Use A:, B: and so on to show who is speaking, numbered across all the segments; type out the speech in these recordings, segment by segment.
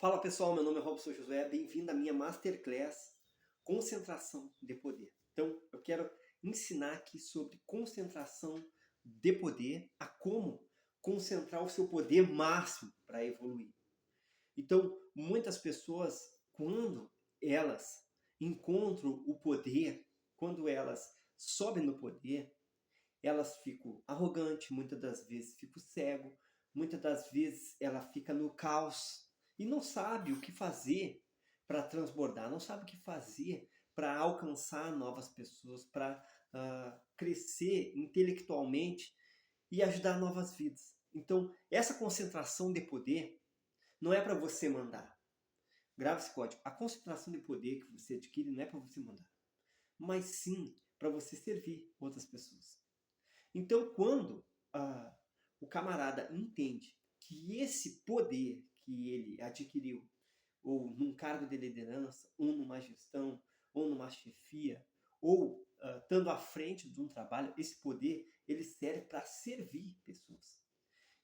A: Fala pessoal, meu nome é Robson Josué, bem-vindo à minha Masterclass Concentração de Poder. Então, eu quero ensinar aqui sobre concentração de poder, a como concentrar o seu poder máximo para evoluir. Então, muitas pessoas, quando elas encontram o poder, quando elas sobem no poder, elas ficam arrogantes, muitas das vezes ficam cego, muitas das vezes ela fica no caos e não sabe o que fazer para transbordar, não sabe o que fazer para alcançar novas pessoas, para crescer intelectualmente e ajudar novas vidas. Então, essa concentração de poder não é para você mandar. Grave esse código. A concentração de poder que você adquire não é para você mandar, mas sim para você servir outras pessoas. Então, quando o camarada entende que esse poder que ele adquiriu, ou num cargo de liderança, ou numa gestão, ou numa chefia, ou estando à frente de um trabalho, esse poder ele serve para servir pessoas.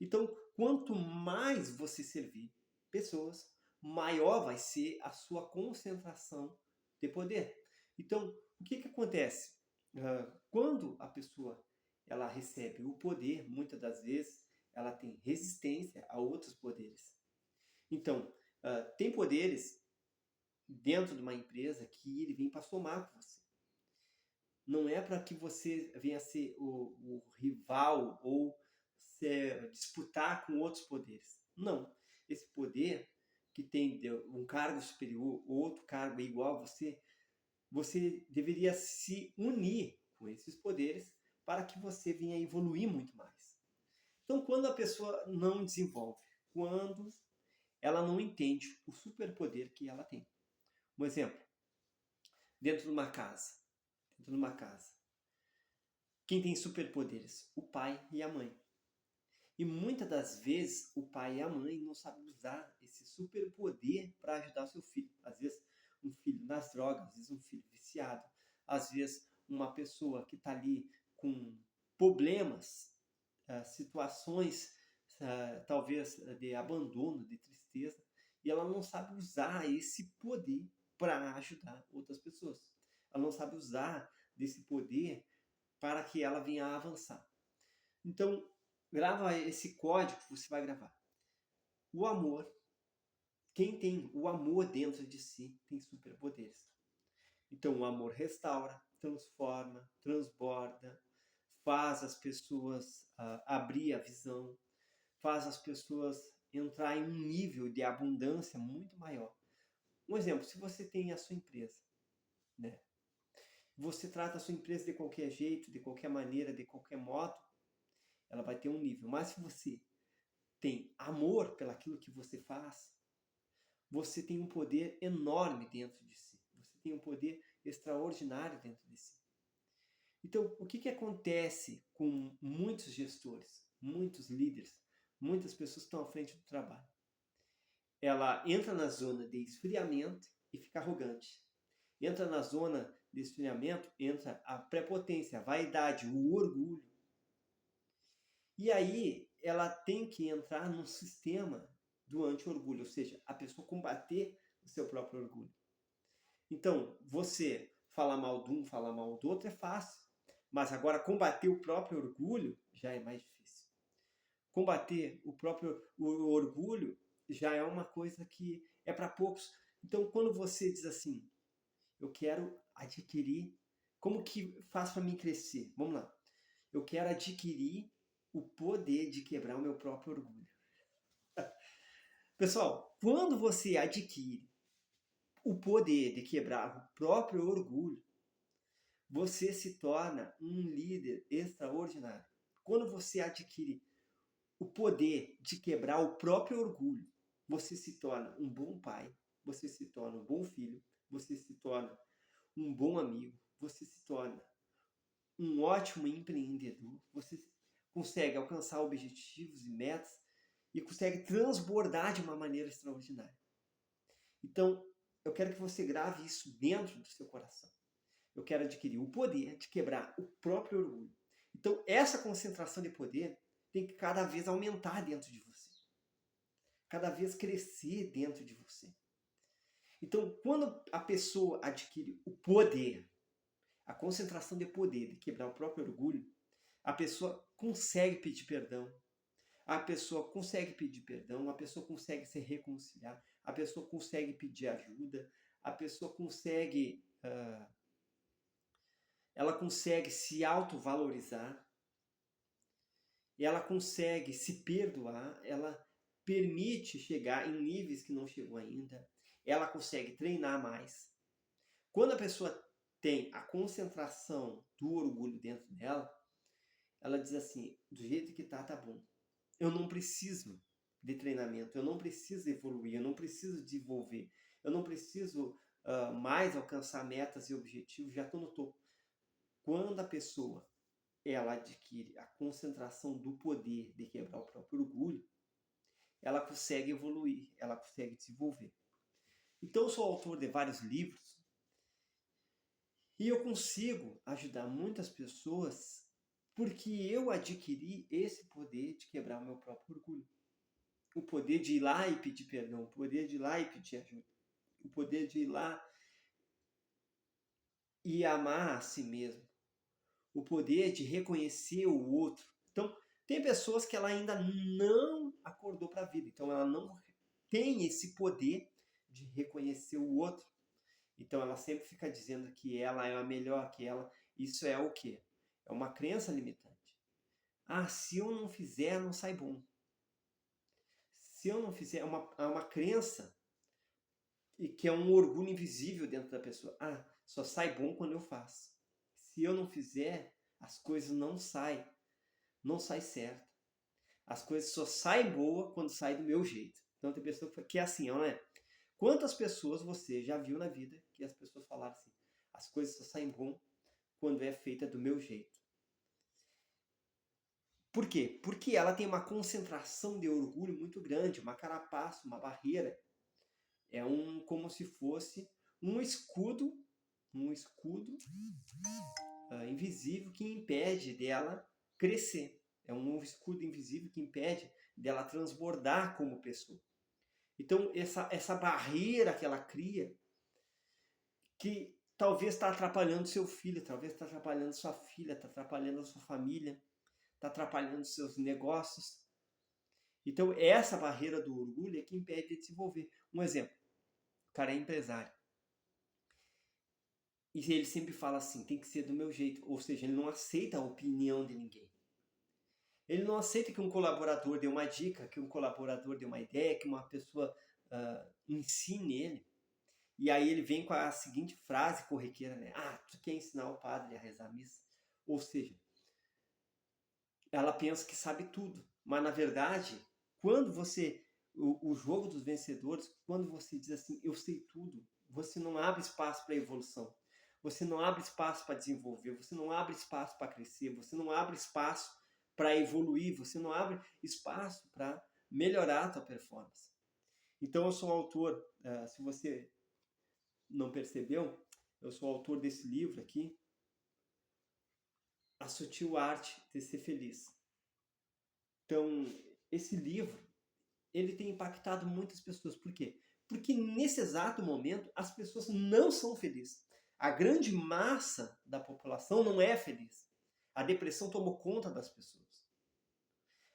A: Então, quanto mais você servir pessoas, maior vai ser a sua concentração de poder. Então, o que acontece? Quando a pessoa ela recebe o poder, muitas das vezes ela tem resistência a outros poderes. Então, tem poderes dentro de uma empresa que ele vem para somar com você. Não é para que você venha a ser o rival ou disputar com outros poderes. Não. Esse poder que tem um cargo superior, outro cargo igual a você, você deveria se unir com esses poderes para que você venha evoluir muito mais. Então, quando a pessoa não desenvolve, quando ela não entende o superpoder que ela tem. Um exemplo, dentro de uma casa. Quem tem superpoderes? O pai e a mãe. E muitas das vezes o pai e a mãe não sabem usar esse superpoder para ajudar o seu filho. Às vezes um filho nas drogas, às vezes um filho viciado, às vezes uma pessoa que está ali com problemas, situações talvez de abandono, de tristeza, e ela não sabe usar esse poder para ajudar outras pessoas. Ela não sabe usar desse poder para que ela venha a avançar. Então, grava esse código que você vai gravar. O amor, quem tem o amor dentro de si tem superpoderes. Então, o amor restaura, transforma, transborda, faz as pessoas abrir a visão, faz as pessoas entrar em um nível de abundância muito maior. Um exemplo, se você tem a sua empresa, né? Você trata a sua empresa de qualquer jeito, de qualquer maneira, de qualquer modo, ela vai ter um nível. Mas se você tem amor pelaquilo que você faz, você tem um poder enorme dentro de si. Você tem um poder extraordinário dentro de si. Então, o que acontece com muitos gestores, muitos líderes, muitas pessoas que estão à frente do trabalho? Ela entra na zona de esfriamento e fica arrogante. Entra na zona de esfriamento, entra a prepotência, a vaidade, o orgulho. E aí ela tem que entrar no sistema do anti-orgulho, ou seja, a pessoa combater o seu próprio orgulho. Então, você falar mal de um, falar mal do outro é fácil, mas agora combater o próprio orgulho já é mais difícil. Combater o orgulho já é uma coisa que é para poucos. Então, quando você diz assim, eu quero adquirir, como que faz para mim crescer? Vamos lá. Eu quero adquirir o poder de quebrar o meu próprio orgulho. Pessoal, quando você adquire o poder de quebrar o próprio orgulho, você se torna um líder extraordinário. Quando você adquire o poder de quebrar o próprio orgulho, você se torna um bom pai, você se torna um bom filho, você se torna um bom amigo, você se torna um ótimo empreendedor, você consegue alcançar objetivos e metas e consegue transbordar de uma maneira extraordinária. Então, eu quero que você grave isso dentro do seu coração. Eu quero adquirir o poder de quebrar o próprio orgulho. Então, essa concentração de poder tem que cada vez aumentar dentro de você. cada vez crescer dentro de você. Então, quando a pessoa adquire o poder, a concentração de poder de quebrar o próprio orgulho, a pessoa consegue pedir perdão, a pessoa consegue pedir perdão, a pessoa consegue se reconciliar, a pessoa consegue pedir ajuda, a pessoa consegue, ela consegue se autovalorizar, ela consegue se perdoar, ela permite chegar em níveis que não chegou ainda, ela consegue treinar mais. Quando a pessoa tem a concentração do orgulho dentro dela, ela diz assim, do jeito que tá bom. Eu não preciso de treinamento, eu não preciso evoluir, eu não preciso desenvolver, eu não preciso mais alcançar metas e objetivos, já estou no topo. Quando a pessoa ela adquire a concentração do poder de quebrar o próprio orgulho, ela consegue evoluir, ela consegue desenvolver. Então eu sou autor de vários livros e eu consigo ajudar muitas pessoas porque eu adquiri esse poder de quebrar o meu próprio orgulho. O poder de ir lá e pedir perdão, o poder de ir lá e pedir ajuda, o poder de ir lá e amar a si mesmo, o poder de reconhecer o outro. Então, tem pessoas que ela ainda não acordou para a vida, então ela não tem esse poder de reconhecer o outro. Então ela sempre fica dizendo que ela é a melhor, que ela... Isso é o quê? É uma crença limitante. Ah, se eu não fizer, não sai bom. Se eu não fizer, é uma crença e que é um orgulho invisível dentro da pessoa. Ah, só sai bom quando eu faço. Se eu não fizer, as coisas não saem certo. As coisas só saem boa quando sai do meu jeito. Então tem pessoa que é assim, não é? Quantas pessoas você já viu na vida que as pessoas falaram assim, as coisas só saem bom quando é feita do meu jeito. Por quê? Porque ela tem uma concentração de orgulho muito grande, uma carapaça, uma barreira. É como se fosse um escudo invisível que impede dela crescer. É um escudo invisível que impede dela transbordar como pessoa. Então, essa barreira que ela cria, que talvez está atrapalhando seu filho, talvez está atrapalhando sua filha, está atrapalhando a sua família, está atrapalhando seus negócios. Então, essa barreira do orgulho é que impede de desenvolver. Um exemplo, o cara é empresário. E ele sempre fala assim, tem que ser do meu jeito. Ou seja, ele não aceita a opinião de ninguém. Ele não aceita que um colaborador dê uma dica, que um colaborador dê uma ideia, que uma pessoa ensine ele. E aí ele vem com a seguinte frase corriqueira, né? Ah, tu quer ensinar o padre a rezar a missa? Ou seja, ela pensa que sabe tudo. Mas na verdade, quando você... O jogo dos vencedores, quando você diz assim, eu sei tudo, você não abre espaço para evolução. Você não abre espaço para desenvolver, você não abre espaço para crescer, você não abre espaço para evoluir, você não abre espaço para melhorar a tua performance. Então eu sou autor, se você não percebeu, eu sou autor desse livro aqui, A Sutil Arte de Ser Feliz. Então, esse livro, ele tem impactado muitas pessoas. Por quê? Porque nesse exato momento, as pessoas não são felizes. A grande massa da população não é feliz. A depressão tomou conta das pessoas.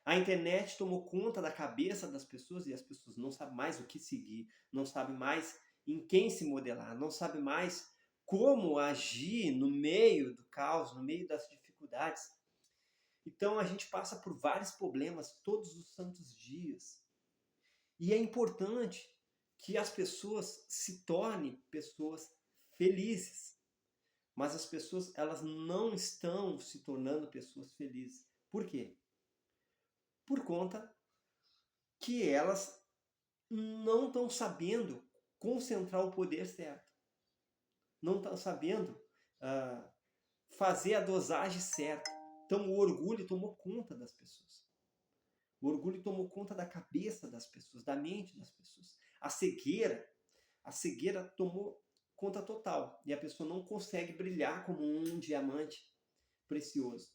A: A internet tomou conta da cabeça das pessoas e as pessoas não sabem mais o que seguir, não sabem mais em quem se modelar, não sabem mais como agir no meio do caos, no meio das dificuldades. Então a gente passa por vários problemas todos os santos dias. E é importante que as pessoas se tornem pessoas felizes. Mas as pessoas, elas não estão se tornando pessoas felizes. Por quê? Por conta que elas não estão sabendo concentrar o poder certo. Não estão sabendo fazer a dosagem certa. Então o orgulho tomou conta das pessoas. O orgulho tomou conta da cabeça das pessoas, da mente das pessoas. A cegueira tomou conta total. E a pessoa não consegue brilhar como um diamante precioso.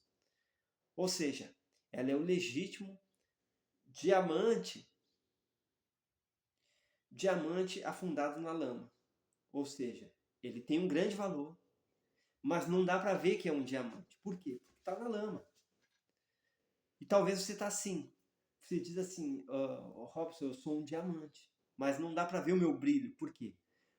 A: Ou seja, ela é o legítimo diamante diamante afundado na lama. Ou seja, ele tem um grande valor, mas não dá para ver que é um diamante. Por quê? Porque está na lama. E talvez você está assim. Você diz assim, Robson, eu sou um diamante, mas não dá para ver o meu brilho. Por quê?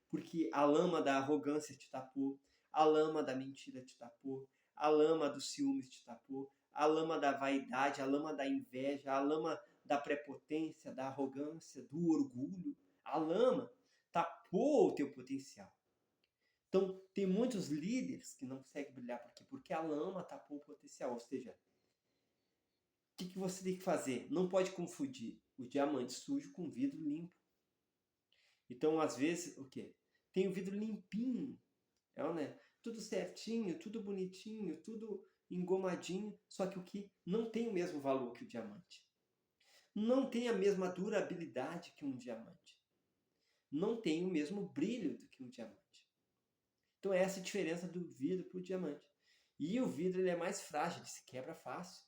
A: Porque a lama da arrogância te tapou, a lama da mentira te tapou, a lama dos ciúmes te tapou, a lama da vaidade, a lama da inveja, a lama da prepotência, da arrogância, do orgulho. A lama tapou o teu potencial. Então, tem muitos líderes que não conseguem brilhar. Por quê? Porque a lama tapou o potencial. Ou seja, o que você tem que fazer? Não pode confundir o diamante sujo com vidro limpo. Então, às vezes, o quê? Tem o vidro limpinho, né? Tudo certinho, tudo bonitinho, tudo engomadinho, só que o que não tem o mesmo valor que o diamante. Não tem a mesma durabilidade que um diamante. Não tem o mesmo brilho do que um diamante. Então, essa é a diferença do vidro para o diamante. E o vidro ele é mais frágil, ele se quebra fácil.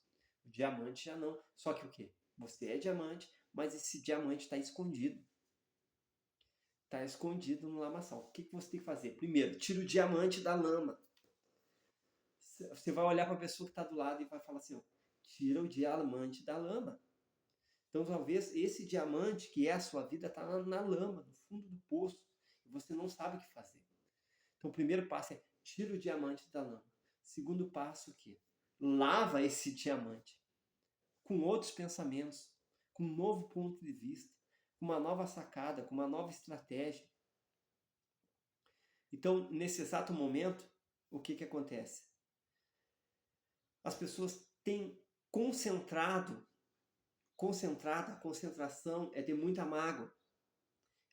A: O diamante já não. Só que o quê? Você é diamante, mas esse diamante está escondido. Está escondido no lamaçal. O que você tem que fazer? Primeiro, tira o diamante da lama. Você vai olhar para a pessoa que está do lado e vai falar assim, ó, tira o diamante da lama. Então, talvez esse diamante, que é a sua vida, está na lama, no fundo do poço. E você não sabe o que fazer. Então, o primeiro passo é tira o diamante da lama. Segundo passo, o quê? Lava esse diamante com outros pensamentos, com um novo ponto de vista, com uma nova sacada, com uma nova estratégia. Então, nesse exato momento, o que acontece? As pessoas têm concentrada, a concentração é de muita mágoa.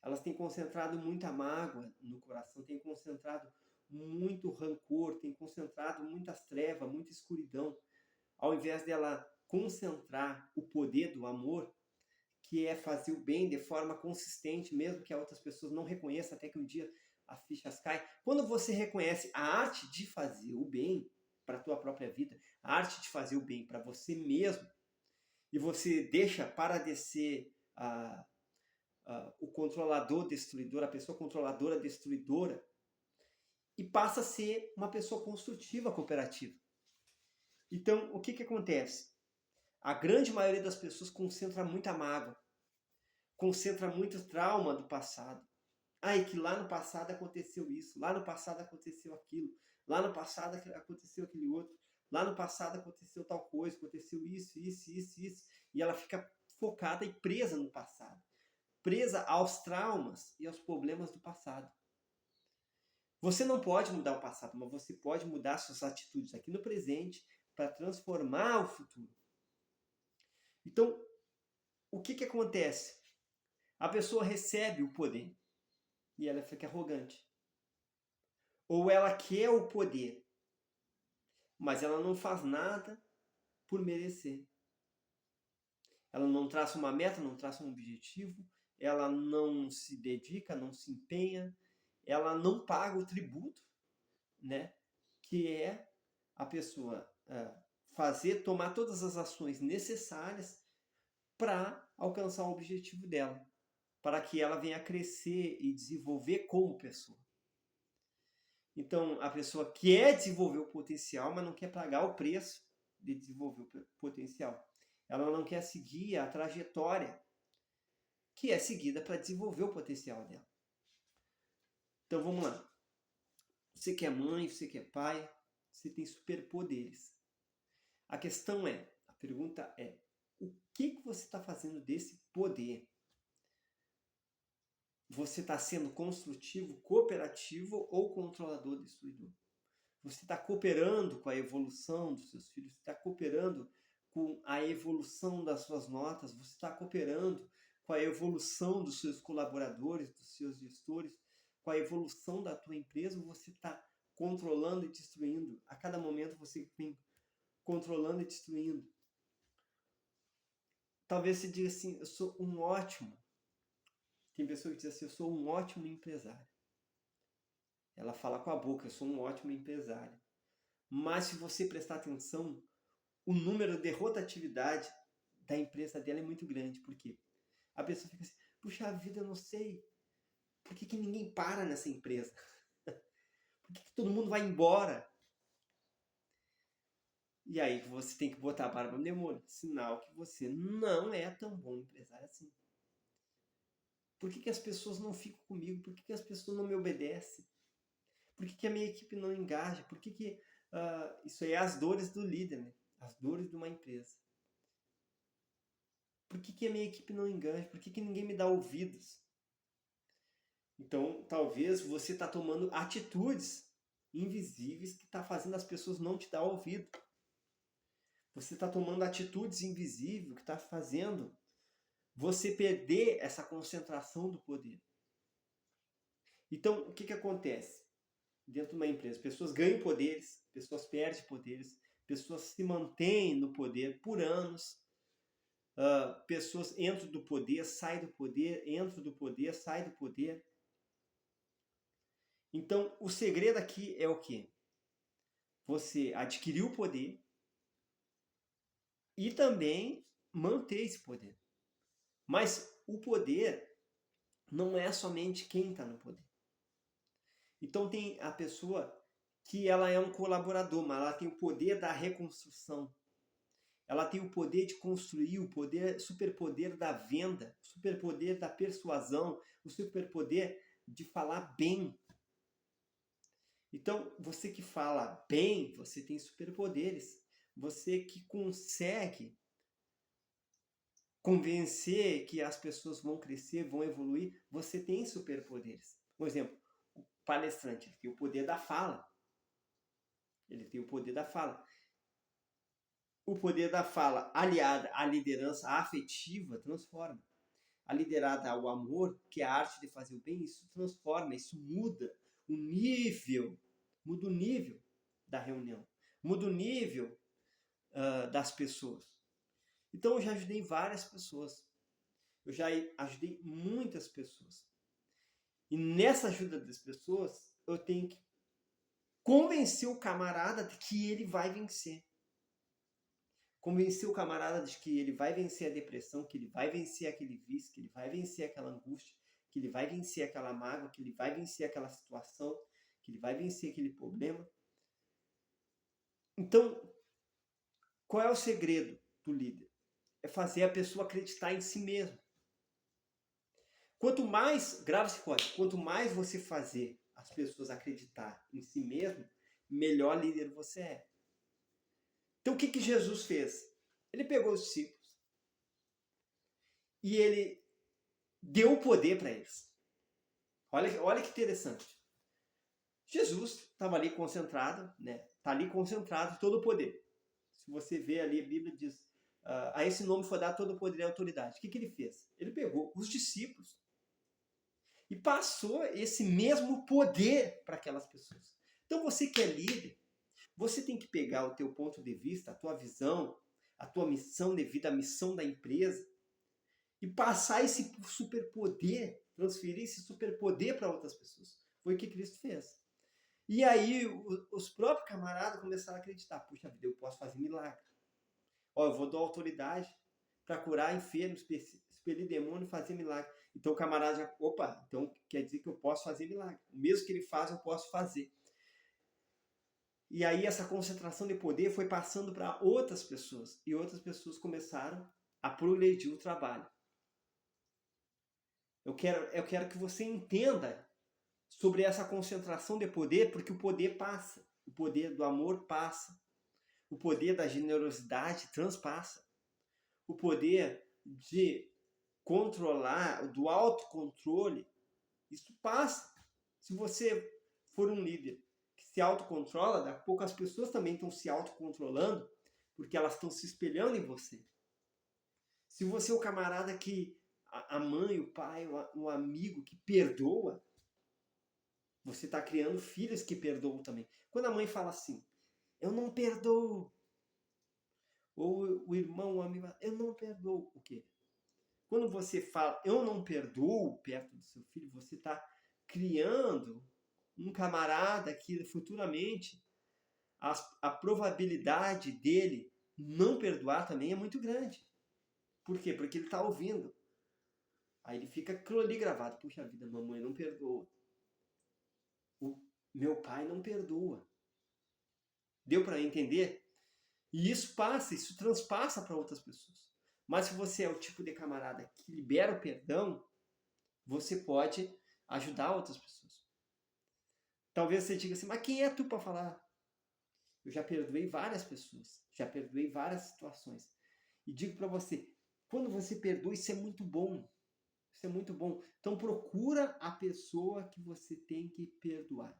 A: Elas têm concentrado muita mágoa no coração, têm concentrado muito rancor, têm concentrado muitas trevas, muita escuridão, ao invés dela concentrar o poder do amor, que é fazer o bem de forma consistente, mesmo que outras pessoas não reconheçam, até que um dia as fichas caem. Quando você reconhece a arte de fazer o bem para a tua própria vida, a arte de fazer o bem para você mesmo, e você deixa para descer o controlador destruidor, a pessoa controladora destruidora, e passa a ser uma pessoa construtiva, cooperativa. Então, o que acontece? A grande maioria das pessoas concentra muita mágoa, concentra muito trauma do passado. E que lá no passado aconteceu isso, lá no passado aconteceu aquilo, lá no passado aconteceu aquele outro, lá no passado aconteceu tal coisa, aconteceu isso, e ela fica focada e presa no passado, presa aos traumas e aos problemas do passado. Você não pode mudar o passado, mas você pode mudar suas atitudes aqui no presente para transformar o futuro. Então, o que acontece? A pessoa recebe o poder e ela fica arrogante. Ou ela quer o poder, mas ela não faz nada por merecer. Ela não traça uma meta, não traça um objetivo, ela não se dedica, não se empenha, ela não paga o tributo, né? Que é a pessoa tomar todas as ações necessárias para alcançar o objetivo dela, para que ela venha a crescer e desenvolver como pessoa. Então, a pessoa quer desenvolver o potencial, mas não quer pagar o preço de desenvolver o potencial. Ela não quer seguir a trajetória que é seguida para desenvolver o potencial dela. Então, vamos lá. Você que é mãe, você que é pai, você tem superpoderes. A pergunta é, o que você está fazendo desse poder? Você está sendo construtivo, cooperativo ou controlador, destruidor? Você está cooperando com a evolução dos seus filhos? Você está cooperando com a evolução das suas notas? Você está cooperando com a evolução dos seus colaboradores, dos seus gestores? Com a evolução da tua empresa? Ou você está controlando e destruindo? A cada momento você vem controlando e destruindo. Talvez você diga assim, eu sou um ótimo. Tem pessoa que diz assim, eu sou um ótimo empresário. Ela fala com a boca, eu sou um ótimo empresário. Mas se você prestar atenção, o número de rotatividade da empresa dela é muito grande. Por quê? A pessoa fica assim, Puxa vida, eu não sei. Por que ninguém para nessa empresa? Por que todo mundo vai embora? E aí você tem que botar a barba no demônio. Sinal que você não é tão bom empresário assim. Por que as pessoas não ficam comigo? Por que as pessoas não me obedecem? Por que a minha equipe não engaja? Por que isso aí é as dores do líder, né? As dores de uma empresa. Por que a minha equipe não engaja? Por que ninguém me dá ouvidos? Então, talvez você está tomando atitudes invisíveis que está fazendo as pessoas não te dar ouvido. Você está tomando atitudes invisíveis que está fazendo você perder essa concentração do poder. Então, o que acontece dentro de uma empresa? Pessoas ganham poderes, pessoas perdem poderes, pessoas se mantêm no poder por anos, pessoas entram do poder, saem do poder, entram do poder, saem do poder. Então, o segredo aqui é o quê? Você adquirir o poder e também manter esse poder. Mas o poder não é somente quem está no poder. Então tem a pessoa que ela é um colaborador, mas ela tem o poder da reconstrução. Ela tem o poder de construir, o superpoder da venda, o superpoder da persuasão, o superpoder de falar bem. Então, você que fala bem, você tem superpoderes. Você que consegue convencer que as pessoas vão crescer, vão evoluir, você tem superpoderes. Por exemplo, o palestrante ele tem o poder da fala. Ele tem o poder da fala. O poder da fala, aliada à liderança afetiva, transforma. A liderada ao amor, que é a arte de fazer o bem, isso transforma, isso muda o nível, muda o nível da reunião, muda o nível das pessoas. Então eu já ajudei várias pessoas, eu já ajudei muitas pessoas. E nessa ajuda das pessoas, eu tenho que convencer o camarada de que ele vai vencer. Convencer o camarada de que ele vai vencer a depressão, que ele vai vencer aquele vício, que ele vai vencer aquela angústia, que ele vai vencer aquela mágoa, que ele vai vencer aquela situação, que ele vai vencer aquele problema. Então, qual é o segredo do líder? É fazer a pessoa acreditar em si mesma. Quanto mais, grave esse código, quanto mais você fazer as pessoas acreditar em si mesmo, melhor líder você é. Então o que Jesus fez? Ele pegou os discípulos e ele deu o poder para eles. Olha que interessante. Jesus estava ali concentrado, né? Está ali concentrado todo o poder. Se você vê ali, a Bíblia diz, a esse nome foi dado todo o poder e autoridade. O que ele fez? Ele pegou os discípulos e passou esse mesmo poder para aquelas pessoas. Então você que é líder, você tem que pegar o teu ponto de vista, a tua visão, a tua missão de vida, a missão da empresa e passar esse superpoder, transferir esse superpoder para outras pessoas. Foi o que Cristo fez. E aí os próprios camaradas começaram a acreditar, puxa vida, eu posso fazer milagre. Eu vou dar autoridade para curar enfermos, expelir demônio e fazer milagre. Então o camarada já, então quer dizer que eu posso fazer milagre. O mesmo que ele faz, eu posso fazer. E aí essa concentração de poder foi passando para outras pessoas. E outras pessoas começaram a progredir o trabalho. Eu quero que você entenda sobre essa concentração de poder, porque o poder passa. O poder do amor passa. O poder da generosidade transpassa. O poder de controlar, do autocontrole, isso passa. Se você for um líder que se autocontrola, daqui a pouco as pessoas também estão se autocontrolando, porque elas estão se espelhando em você. Se você é o camarada que, a mãe, o pai, o amigo que perdoa, você está criando filhos que perdoam também. Quando a mãe fala assim, eu não perdoo, ou o irmão, o amigo, eu não perdoo, o quê? Quando você fala, eu não perdoo perto do seu filho, você está criando um camarada que futuramente a probabilidade dele não perdoar também é muito grande. Por quê? Porque ele está ouvindo Aí ele fica aquilo ali gravado. Puxa vida, mamãe não perdoa. O meu pai não perdoa. Deu para entender? E isso passa, isso transpassa para outras pessoas. Mas se você é o tipo de camarada que libera o perdão, você pode ajudar outras pessoas. Talvez você diga assim, mas quem é tu para falar? Eu já perdoei várias pessoas, já perdoei várias situações. E digo para você, quando você perdoa, isso é muito bom. Isso é muito bom. Então procura a pessoa que você tem que perdoar.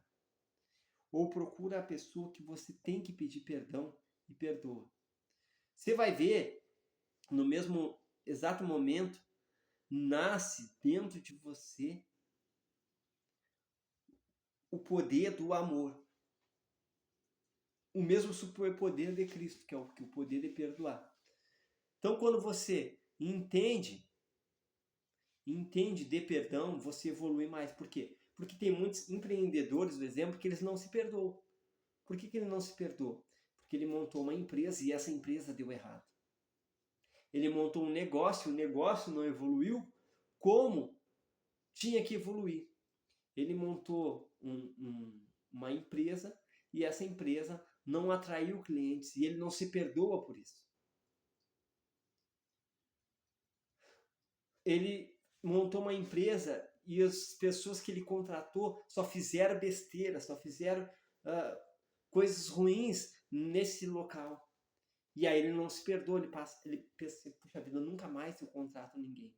A: Ou procura a pessoa que você tem que pedir perdão e perdoa. Você vai ver, no mesmo exato momento, nasce dentro de você o poder do amor. O mesmo superpoder de Cristo, que é o poder de perdoar. Então, quando você entende de perdão, você evolui mais. Por quê? Porque tem muitos empreendedores, por exemplo, que eles não se perdoam. Por que ele não se perdoa? Porque ele montou uma empresa e essa empresa deu errado. Ele montou um negócio, o negócio não evoluiu como tinha que evoluir. Ele montou uma empresa e essa empresa não atraiu clientes e ele não se perdoa por isso. Ele montou uma empresa e as pessoas que ele contratou só fizeram besteira, só fizeram coisas ruins nesse local. E aí ele não se perdoa, ele pensa, puxa vida, nunca mais eu contrato ninguém.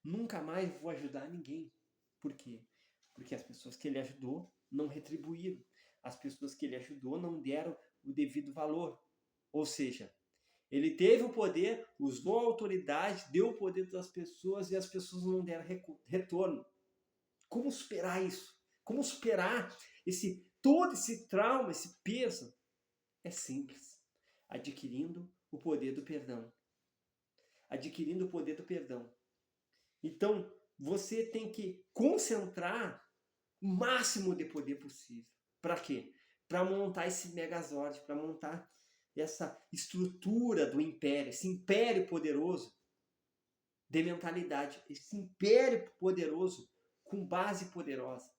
A: Nunca mais vou ajudar ninguém. Por quê? Porque as pessoas que ele ajudou não retribuíram. As pessoas que ele ajudou não deram o devido valor. Ou seja, ele teve o poder, usou a autoridade, deu o poder das pessoas e as pessoas não deram retorno. Como superar isso? Como superar todo esse trauma, esse peso? É simples. Adquirindo o poder do perdão. Adquirindo o poder do perdão. Então, você tem que concentrar o máximo de poder possível. Para quê? Para montar esse Megazord, para montar essa estrutura do império, esse império poderoso de mentalidade, esse império poderoso com base poderosa.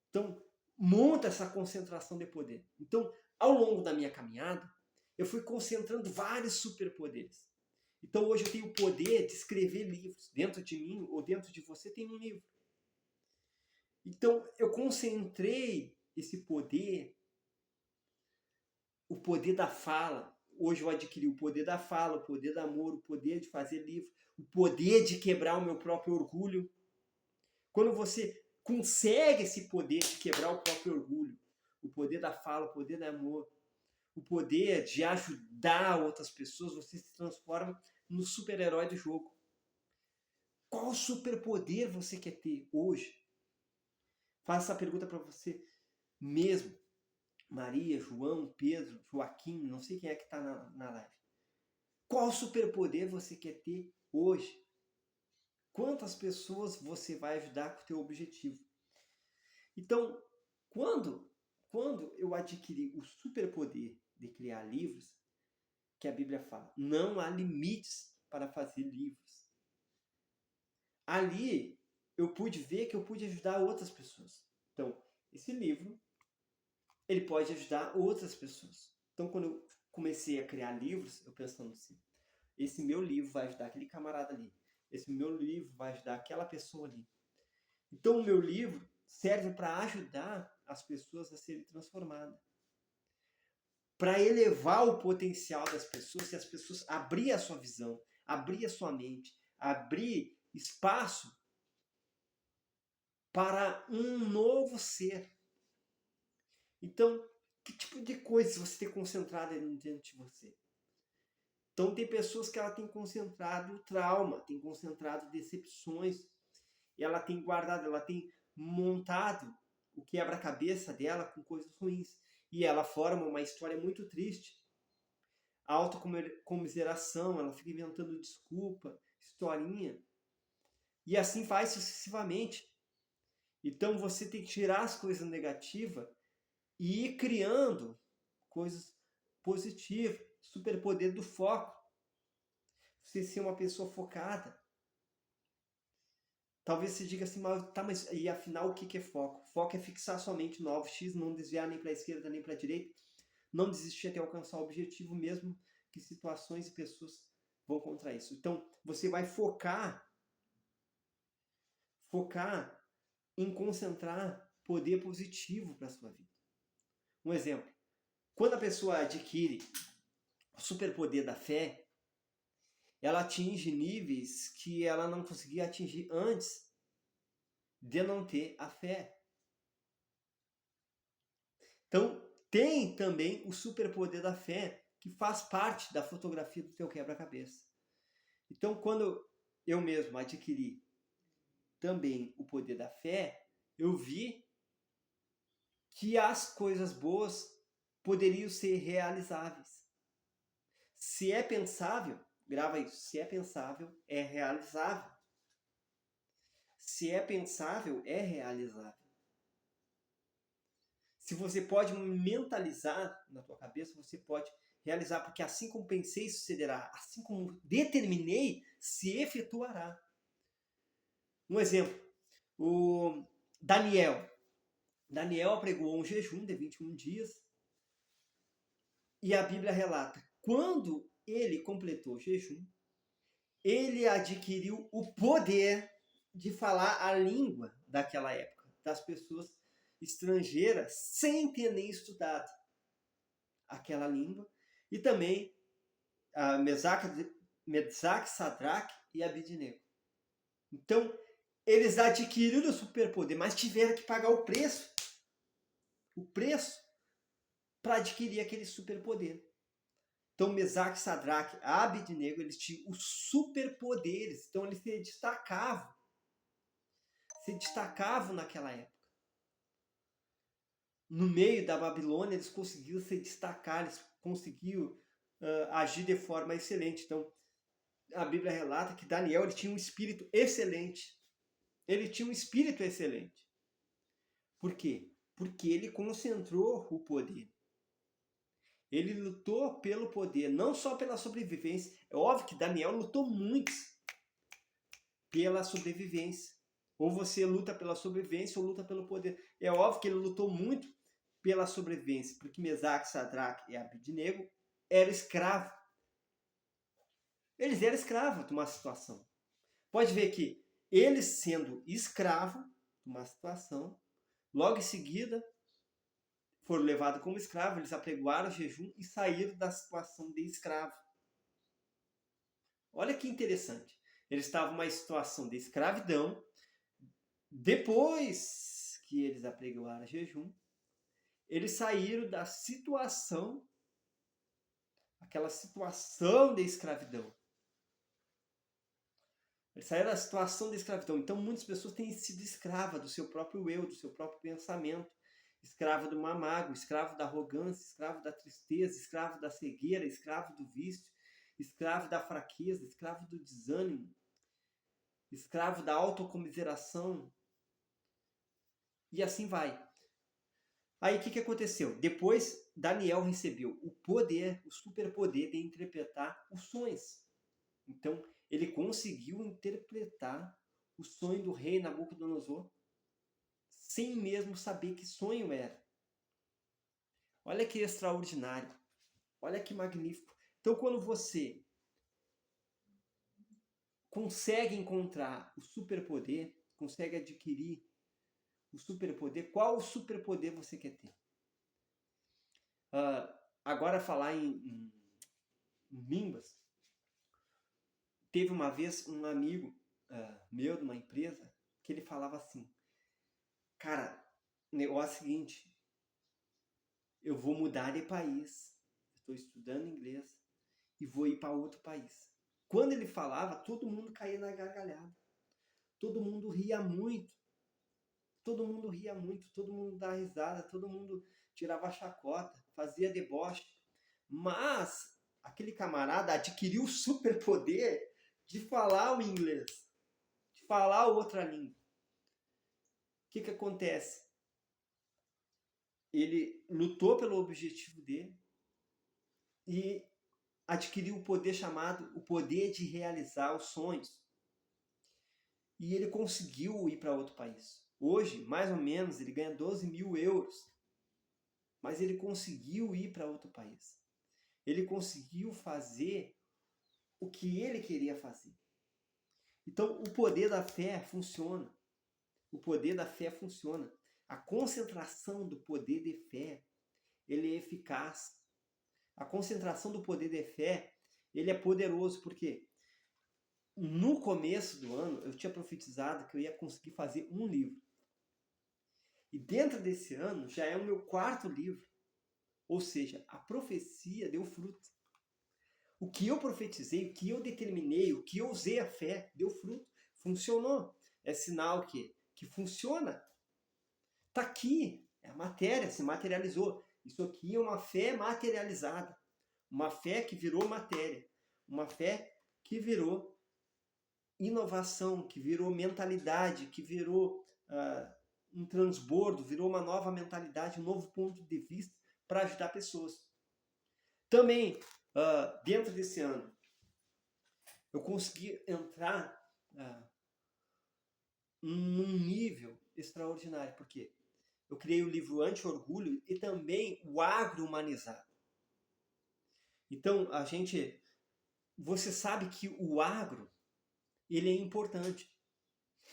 A: Então, monta essa concentração de poder. Então, ao longo da minha caminhada, eu fui concentrando vários superpoderes. Então, hoje eu tenho o poder de escrever livros. Dentro de mim ou dentro de você tem um livro. Então, eu concentrei esse poder, o poder da fala. Hoje eu adquiri o poder da fala, o poder do amor, o poder de fazer livro, o poder de quebrar o meu próprio orgulho. Quando você consegue esse poder de quebrar o próprio orgulho, o poder da fala, o poder do amor, o poder de ajudar outras pessoas, você se transforma no super-herói do jogo. Qual superpoder você quer ter hoje? Faça essa pergunta para você mesmo. Maria, João, Pedro, Joaquim, não sei quem é que está na live. Qual superpoder você quer ter hoje? Quantas pessoas você vai ajudar com o teu objetivo? Então, quando eu adquiri o superpoder de criar livros, que a Bíblia fala, não há limites para fazer livros. Ali eu pude ver que eu pude ajudar outras pessoas. Então, esse livro, ele pode ajudar outras pessoas. Então, quando eu comecei a criar livros, eu pensando assim, esse meu livro vai ajudar aquele camarada ali. Esse meu livro vai ajudar aquela pessoa ali. Então, o meu livro serve para ajudar as pessoas a serem transformadas. Para elevar o potencial das pessoas e as pessoas abrir a sua visão, abrir a sua mente, abrir espaço para um novo ser. Então, que tipo de coisas você tem concentrado dentro de você? Então, tem pessoas que ela tem concentrado trauma, tem concentrado decepções, e ela tem guardado, ela tem montado o quebra-cabeça dela com coisas ruins. E ela forma uma história muito triste. A autocomiseração, ela fica inventando desculpa, historinha. E assim faz sucessivamente. Então você tem que tirar as coisas negativas e ir criando coisas positivas. Superpoder do foco. Você ser uma pessoa focada. Talvez você diga assim, mas e afinal o que é foco? Foco é fixar somente no alvo X, não desviar nem para a esquerda nem para a direita, não desistir até alcançar o objetivo, mesmo que situações e pessoas vão contra isso. Então, você vai focar em concentrar poder positivo para a sua vida. Um exemplo, quando a pessoa adquire o superpoder da fé, ela atinge níveis que ela não conseguia atingir antes de não ter a fé. Então, tem também o superpoder da fé, que faz parte da fotografia do teu quebra-cabeça. Então, quando eu mesmo adquiri também o poder da fé, eu vi que as coisas boas poderiam ser realizáveis. Se é pensável, grava isso, se é pensável, é realizável. Se é pensável, é realizável. Se você pode mentalizar na tua cabeça, você pode realizar, porque assim como pensei, sucederá. Assim como determinei, se efetuará. Um exemplo, o Daniel. Daniel apregoou um jejum de 21 dias e a Bíblia relata, quando ele completou o jejum, ele adquiriu o poder de falar a língua daquela época, das pessoas estrangeiras, sem ter nem estudado aquela língua, e também a Mesaque, Sadraque e Abidnego. Então, eles adquiriram o superpoder, mas tiveram que pagar o preço para adquirir aquele superpoder. Então, Mesaque, Sadraque, Abidnego, eles tinham os superpoderes, então eles se destacavam naquela época. No meio da Babilônia, eles conseguiram se destacar, eles conseguiram agir de forma excelente. Então, a Bíblia relata que Daniel ele tinha um espírito excelente. Ele tinha um espírito excelente. Por quê? Porque ele concentrou o poder. Ele lutou pelo poder, não só pela sobrevivência. É óbvio que Daniel lutou muito pela sobrevivência. Ou você luta pela sobrevivência ou luta pelo poder. É óbvio que ele lutou muito pela sobrevivência, porque Mesaque, Sadraque e Abidnego eram escravos. Eles eram escravos de uma situação. Pode ver que eles sendo escravos de uma situação, logo em seguida foram levados como escravos, eles apregoaram o jejum e saíram da situação de escravo. Olha que interessante. Eles estavam numa situação de escravidão. Depois que eles apregoaram o jejum, eles saíram da situação, aquela situação de escravidão. Eles saíram da situação de escravidão. Então, muitas pessoas têm sido escravas do seu próprio eu, do seu próprio pensamento. Escravo do mágoa, escravo da arrogância, escravo da tristeza, escravo da cegueira, escravo do vício, escravo da fraqueza, escravo do desânimo, escravo da autocomiseração. E assim vai. Aí o que aconteceu? Depois, Daniel recebeu o poder, o superpoder de interpretar os sonhos. Então, ele conseguiu interpretar o sonho do rei Nabucodonosor sem mesmo saber que sonho era. Olha que extraordinário. Olha que magnífico. Então, quando você consegue encontrar o superpoder, consegue adquirir o superpoder, qual o superpoder você quer ter? Agora, falar em línguas. Teve uma vez um amigo meu de uma empresa que ele falava assim, cara, o negócio é o seguinte, eu vou mudar de país, estou estudando inglês e vou ir para outro país. Quando ele falava, todo mundo caía na gargalhada. Todo mundo ria muito. Todo mundo ria muito, todo mundo dava risada, todo mundo tirava chacota, fazia deboche. Mas aquele camarada adquiriu o superpoder de falar o inglês, de falar outra língua. O que acontece? Ele lutou pelo objetivo dele e adquiriu o poder chamado o poder de realizar os sonhos. e ele conseguiu ir para outro país. Hoje, mais ou menos, ele ganha 12.000 euros, mas ele conseguiu ir para outro país. Ele conseguiu fazer o que ele queria fazer. Então, o poder da fé funciona. O poder da fé funciona. A concentração do poder de fé, ele é eficaz. A concentração do poder de fé, ele é poderoso, porque no começo do ano eu tinha profetizado que eu ia conseguir fazer um livro. E dentro desse ano já é o meu 4º livro. Ou seja, a profecia deu fruto. O que eu profetizei, o que eu determinei, o que eu usei a fé, deu fruto. Funcionou. É sinal que funciona. Está aqui. É a matéria, se materializou. Isso aqui é uma fé materializada. Uma fé que virou matéria. Uma fé que virou inovação, que virou mentalidade, que virou um transbordo, virou uma nova mentalidade, um novo ponto de vista para ajudar pessoas. Também, dentro desse ano, eu consegui entrar num nível extraordinário. Por quê? Eu criei o livro Anti-Orgulho e também o Agro Humanizado. Então, você sabe que o agro, ele é importante.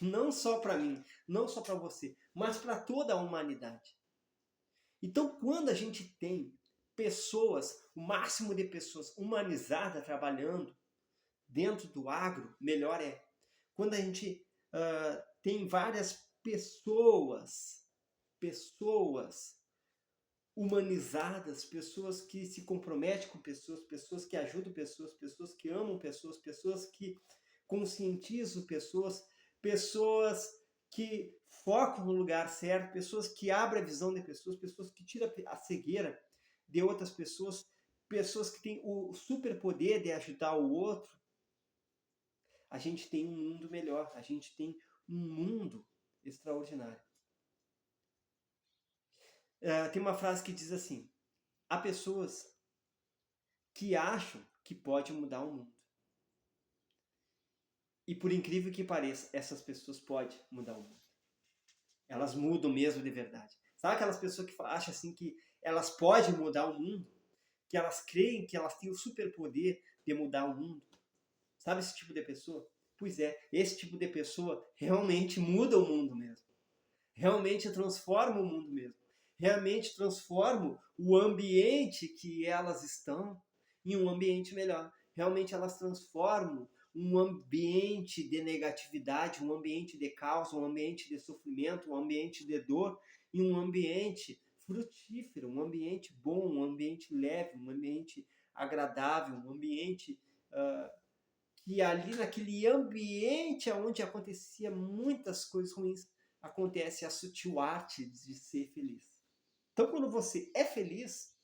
A: Não só para mim, não só para você, mas para toda a humanidade. Então, quando a gente tem pessoas, o máximo de pessoas humanizadas trabalhando dentro do agro, melhor é. Quando a gente tem várias pessoas humanizadas, pessoas que se comprometem com pessoas, pessoas que ajudam pessoas, pessoas que amam pessoas, pessoas que conscientizam pessoas, pessoas que focam no lugar certo, pessoas que abrem a visão de pessoas, pessoas que tiram a cegueira de outras pessoas, pessoas que têm o superpoder de ajudar o outro. A gente tem um mundo melhor, a gente tem um mundo extraordinário. Tem uma frase que diz assim: há pessoas que acham que pode mudar o mundo. E por incrível que pareça, essas pessoas podem mudar o mundo. Elas mudam mesmo de verdade. Sabe aquelas pessoas que acham assim que elas podem mudar o mundo? Que elas creem que elas têm o superpoder de mudar o mundo? Sabe esse tipo de pessoa? Pois é, esse tipo de pessoa realmente muda o mundo mesmo. Realmente transforma o mundo mesmo. Realmente transforma o ambiente que elas estão em um ambiente melhor. Realmente elas transformam um ambiente de negatividade, um ambiente de caos, um ambiente de sofrimento, um ambiente de dor, em um ambiente frutífero, um ambiente bom, um ambiente leve, um ambiente agradável, um ambiente que ali naquele ambiente onde acontecia muitas coisas ruins, acontece a sutil arte de ser feliz. Então, quando você é feliz,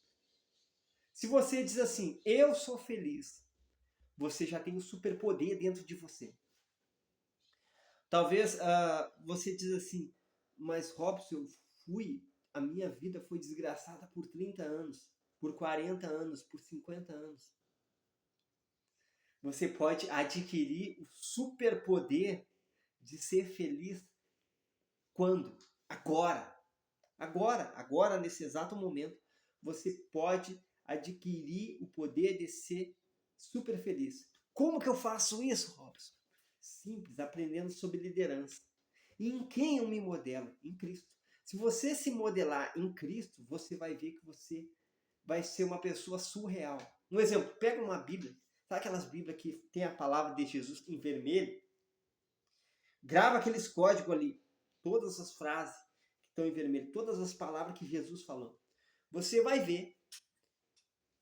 A: se você diz assim, eu sou feliz, você já tem um superpoder dentro de você. Talvez você diz assim, mas Robson, a minha vida foi desgraçada por 30 anos, por 40 anos, por 50 anos. Você pode adquirir o superpoder de ser feliz quando? Agora. Agora, nesse exato momento, você pode adquirir o poder de ser super feliz. Como que eu faço isso, Robson? Simples, aprendendo sobre liderança. E em quem eu me modelo? Em Cristo. Se você se modelar em Cristo, você vai ver que você vai ser uma pessoa surreal. Um exemplo, pega uma Bíblia. Sabe aquelas Bíblias que tem a palavra de Jesus em vermelho? Grava aqueles códigos ali. Todas as frases que estão em vermelho. Todas as palavras que Jesus falou. Você vai ver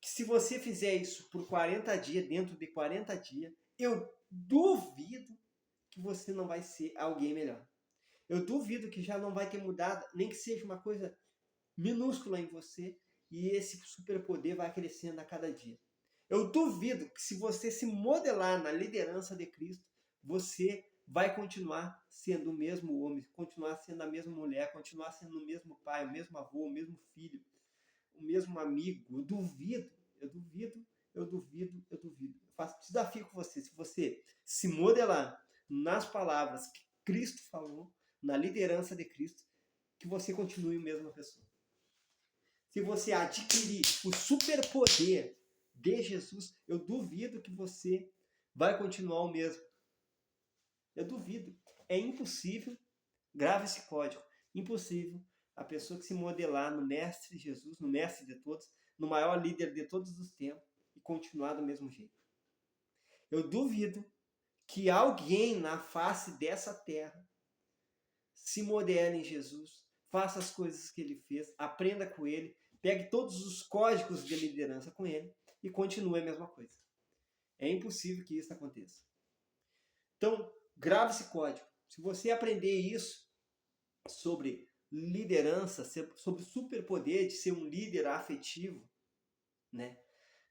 A: que se você fizer isso por 40 dias, dentro de 40 dias, eu duvido que você não vai ser alguém melhor. Eu duvido que já não vai ter mudado, nem que seja uma coisa minúscula em você, e esse superpoder vai crescendo a cada dia. Eu duvido que se você se modelar na liderança de Cristo, você vai continuar sendo o mesmo homem, continuar sendo a mesma mulher, continuar sendo o mesmo pai, o mesmo avô, o mesmo filho, o mesmo amigo. Eu duvido. Eu faço desafio com você. Se você se modelar nas palavras Cristo falou, na liderança de Cristo, que você continue a mesma pessoa. Se você adquirir o superpoder de Jesus, eu duvido que você vai continuar o mesmo. Eu duvido. É impossível, grave esse código, impossível a pessoa que se modelar no Mestre Jesus, no Mestre de todos, no maior líder de todos os tempos, e continuar do mesmo jeito. Eu duvido que alguém na face dessa terra se modele em Jesus, faça as coisas que ele fez, aprenda com ele, pegue todos os códigos de liderança com ele e continue a mesma coisa. É impossível que isso aconteça. Então, grave esse código. Se você aprender isso sobre liderança, sobre o superpoder de ser um líder afetivo, né?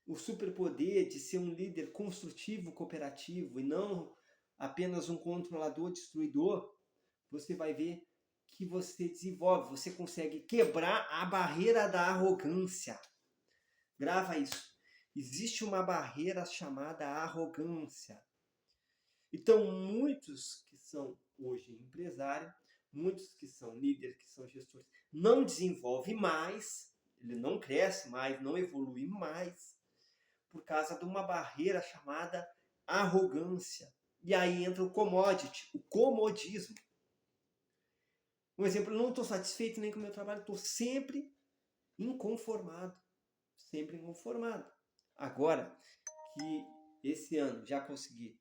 A: O superpoder de ser um líder construtivo, cooperativo e não apenas um controlador, destruidor, você vai ver que você desenvolve, você consegue quebrar a barreira da arrogância. Grava isso. Existe uma barreira chamada arrogância. Então, muitos que são hoje empresários, muitos que são líderes, que são gestores, não desenvolvem mais, ele não cresce mais, não evolui mais, por causa de uma barreira chamada arrogância. E aí entra o commodity, o comodismo. Um exemplo, eu não estou satisfeito nem com o meu trabalho, estou sempre inconformado. Sempre inconformado. Agora que esse ano já consegui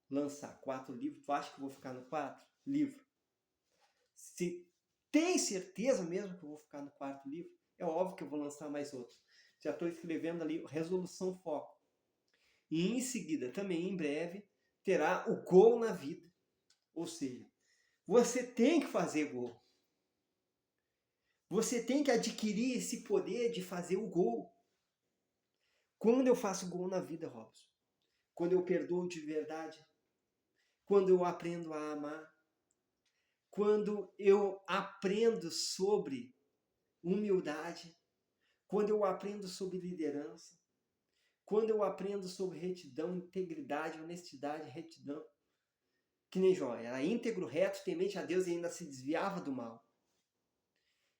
A: lançar 4 livros, tu acha que eu vou ficar no 4 livro? Se tem certeza mesmo que eu vou ficar no 4º livro, é óbvio que eu vou lançar mais outros. Já estou escrevendo ali Resolução Foco. E em seguida, também em breve, terá o gol na vida. Ou seja, você tem que fazer gol. Você tem que adquirir esse poder de fazer o gol. Quando eu faço gol na vida, Robson? Quando eu perdoo de verdade? Quando eu aprendo a amar? Quando eu aprendo sobre humildade? Quando eu aprendo sobre liderança? Quando eu aprendo sobre retidão, integridade, honestidade, retidão? Que nem Jó, era íntegro, reto, temente a Deus e ainda se desviava do mal.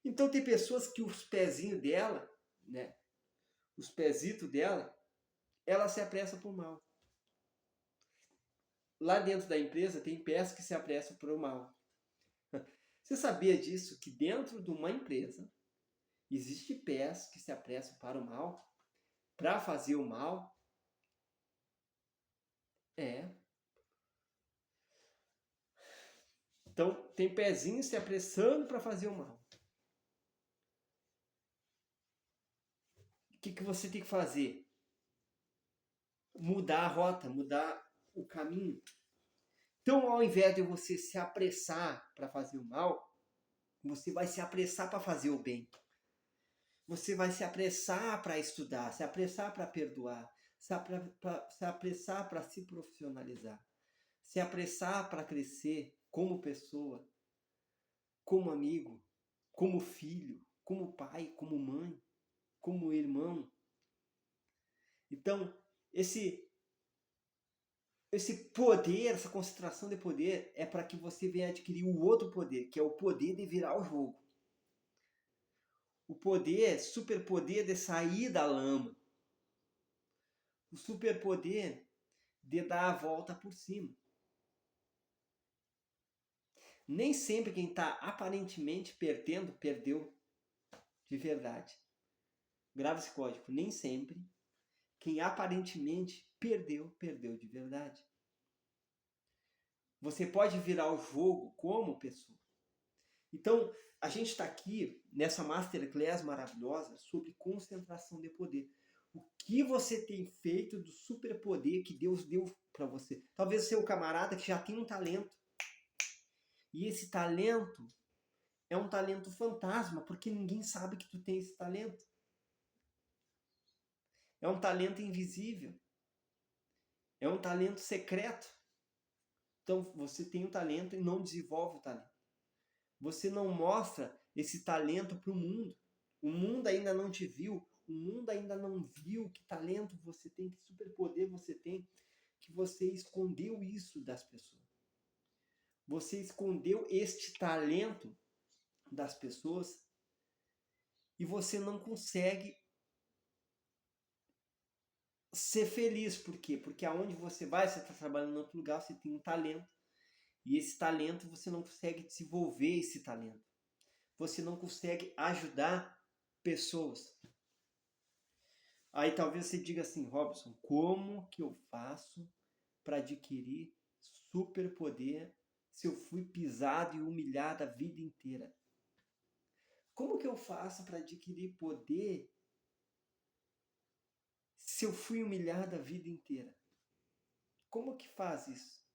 A: Então tem pessoas que os pezinhos dela, né, os pezitos dela, ela se apressa por mal. Lá dentro da empresa tem pés que se apressam por mal. Você sabia disso? Que dentro de uma empresa existe pés que se apressam para o mal? Para fazer o mal? É. Então tem pezinhos se apressando para fazer o mal. O que você tem que fazer? Mudar a rota, mudar o caminho. Então, ao invés de você se apressar para fazer o mal, você vai se apressar para fazer o bem. Você vai se apressar para estudar, se apressar para perdoar, se apressar para se profissionalizar, se apressar para crescer como pessoa, como amigo, como filho, como pai, como mãe, como irmão. Então, esse poder, essa concentração de poder é para que você venha adquirir o outro poder, que é o poder de virar o jogo. O poder, superpoder de sair da lama. O superpoder de dar a volta por cima. Nem sempre quem está aparentemente perdendo, perdeu de verdade. Grave esse código. Nem sempre quem aparentemente perdeu, perdeu de verdade. Você pode virar o jogo como pessoa. Então, a gente está aqui nessa Masterclass maravilhosa sobre concentração de poder. O que você tem feito do superpoder que Deus deu para você? Talvez seu camarada que já tem um talento. E esse talento é um talento fantasma, porque ninguém sabe que tu tem esse talento. É um talento invisível. É um talento secreto. Então, você tem um talento e não desenvolve o talento. Você não mostra esse talento para o mundo. O mundo ainda não te viu. O mundo ainda não viu que talento você tem, que superpoder você tem, que você escondeu isso das pessoas. você escondeu este talento das pessoas e você não consegue ser feliz. Por quê? Porque aonde você vai, você está trabalhando em outro lugar, você tem um talento. E esse talento, você não consegue desenvolver esse talento. Você não consegue ajudar pessoas. Aí talvez você diga assim, Robson, como que eu faço para adquirir superpoder se eu fui pisado e humilhado a vida inteira? Como que eu faço para adquirir poder se eu fui humilhado a vida inteira? Como que faz isso?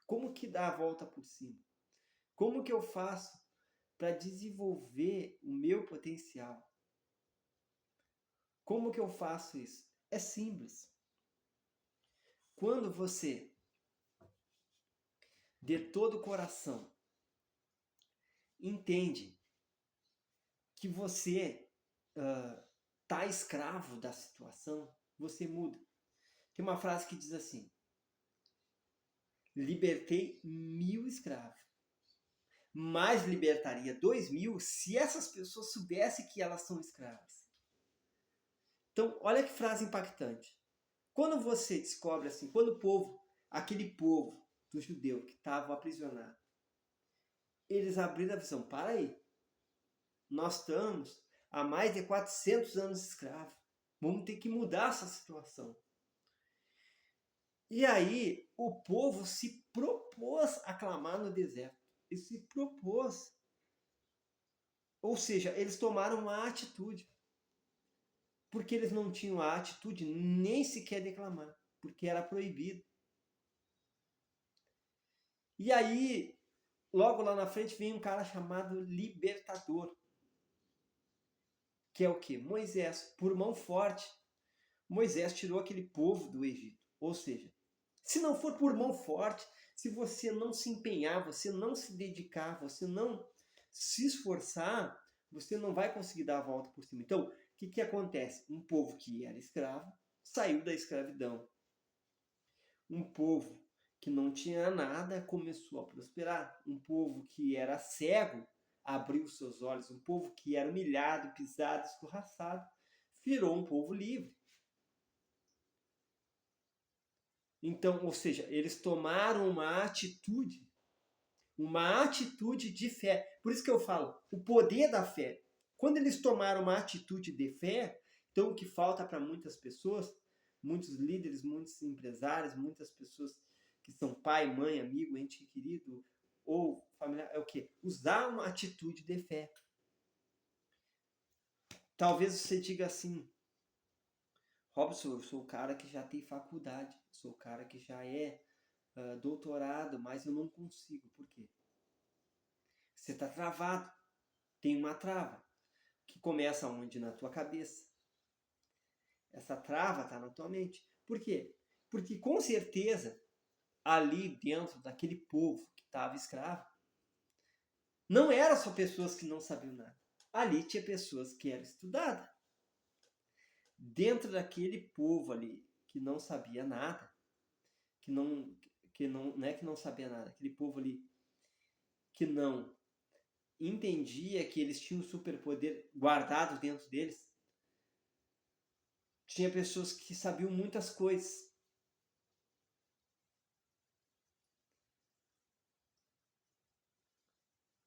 A: Como que dá a volta por cima? Como que eu faço para desenvolver o meu potencial? Como que eu faço isso? É simples. Quando você, de todo o coração, entende que você tá escravo da situação, você muda. Tem uma frase que diz assim: libertei 1000 escravos, mas libertaria 2000 se essas pessoas soubessem que elas são escravas. Então, olha que frase impactante. Quando você descobre assim, quando o povo, aquele povo do judeu que estavam aprisionados, eles abriram a visão, para aí, nós estamos há mais de 400 anos escravos, vamos ter que mudar essa situação. E aí o povo se propôs a clamar no deserto. Ele se propôs. Ou seja, eles tomaram uma atitude. Porque eles não tinham a atitude nem sequer de clamar. Porque era proibido. E aí, logo lá na frente, vem um cara chamado libertador. Que é o quê? Moisés, por mão forte. Moisés tirou aquele povo do Egito. Ou seja, se não for por mão forte, se você não se empenhar, você não se dedicar, você não se esforçar, você não vai conseguir dar a volta por cima. Então, o que acontece? Um povo que era escravo saiu da escravidão. Um povo que não tinha nada começou a prosperar. Um povo que era cego abriu seus olhos. Um povo que era humilhado, pisado, escorraçado, virou um povo livre. Então, ou seja, eles tomaram uma atitude de fé. Por isso que eu falo, o poder da fé. Quando eles tomaram uma atitude de fé, então o que falta para muitas pessoas, muitos líderes, muitos empresários, muitas pessoas que são pai, mãe, amigo, ente querido ou familiar, é o quê? Usar uma atitude de fé. Talvez você diga assim, Robson, eu sou o cara que já tem faculdade, sou o cara que já é doutorado, mas eu não consigo. Por quê? Você está travado. Tem uma trava que começa onde? Na tua cabeça. Essa trava está na tua mente. Por quê? Porque com certeza ali dentro daquele povo que estava escravo, não eram só pessoas que não sabiam nada. Ali tinha pessoas que eram estudadas. Dentro daquele povo ali que não sabia nada, que não sabia nada, aquele povo ali que não entendia que eles tinham um superpoder guardado dentro deles, tinha pessoas que sabiam muitas coisas.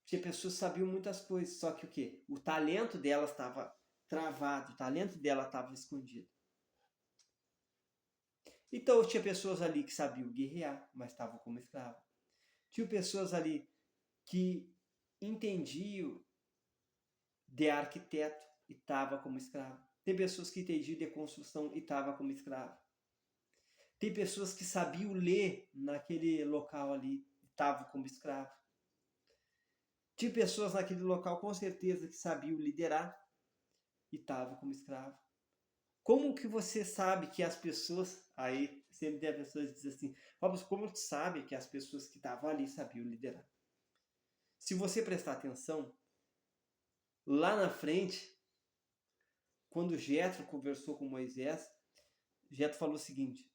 A: Tinha pessoas que sabiam muitas coisas, só que o quê? O talento delas estava travado, o talento dela estava escondido. Então tinha pessoas ali que sabiam guerrear, mas estavam como escravo. Tinha pessoas ali que entendiam de arquiteto e estava como escravo. Tem pessoas que entendiam de construção e estava como escravo. Tem pessoas que sabiam ler naquele local ali e estavam como escravo. Tinha pessoas naquele local com certeza que sabiam liderar e estavam como escravo. Como que você sabe que as pessoas... Aí sempre tem pessoas que dizem assim, Robson, como tu sabe que as pessoas que estavam ali sabiam liderar? Se você prestar atenção, lá na frente, quando Jetro conversou com Moisés, Jetro falou o seguinte,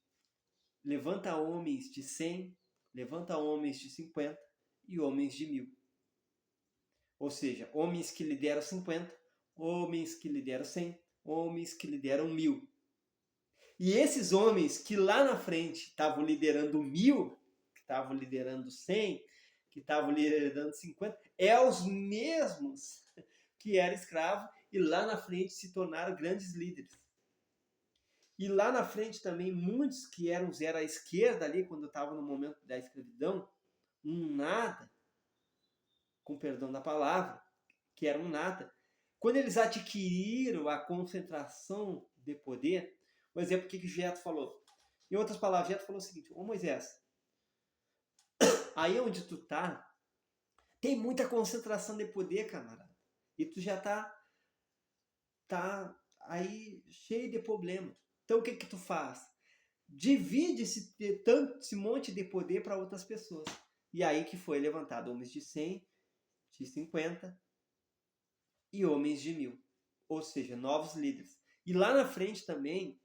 A: levanta homens de 100, levanta homens de 50 e homens de 1000. Ou seja, homens que lideram 50, homens que lideram 100, homens que lideram 1000. E esses homens que lá na frente estavam liderando 1000, que estavam liderando 100, que estavam liderando 50, é os mesmos que eram escravos e lá na frente se tornaram grandes líderes. E lá na frente também, muitos que eram zero à esquerda ali, quando estavam no momento da escravidão, um nada, com perdão da palavra, que era um nada. Quando eles adquiriram a concentração de poder, por exemplo, o que Jetro falou? Em outras palavras, Jetro falou o seguinte: ô Moisés, aí onde tu tá, tem muita concentração de poder, camarada. E tu já tá aí cheio de problema. Então o que tu faz? Divide esse monte de poder para outras pessoas. E aí que foi levantado homens de 100, de 50 e homens de 1000. Ou seja, novos líderes. E lá na frente também,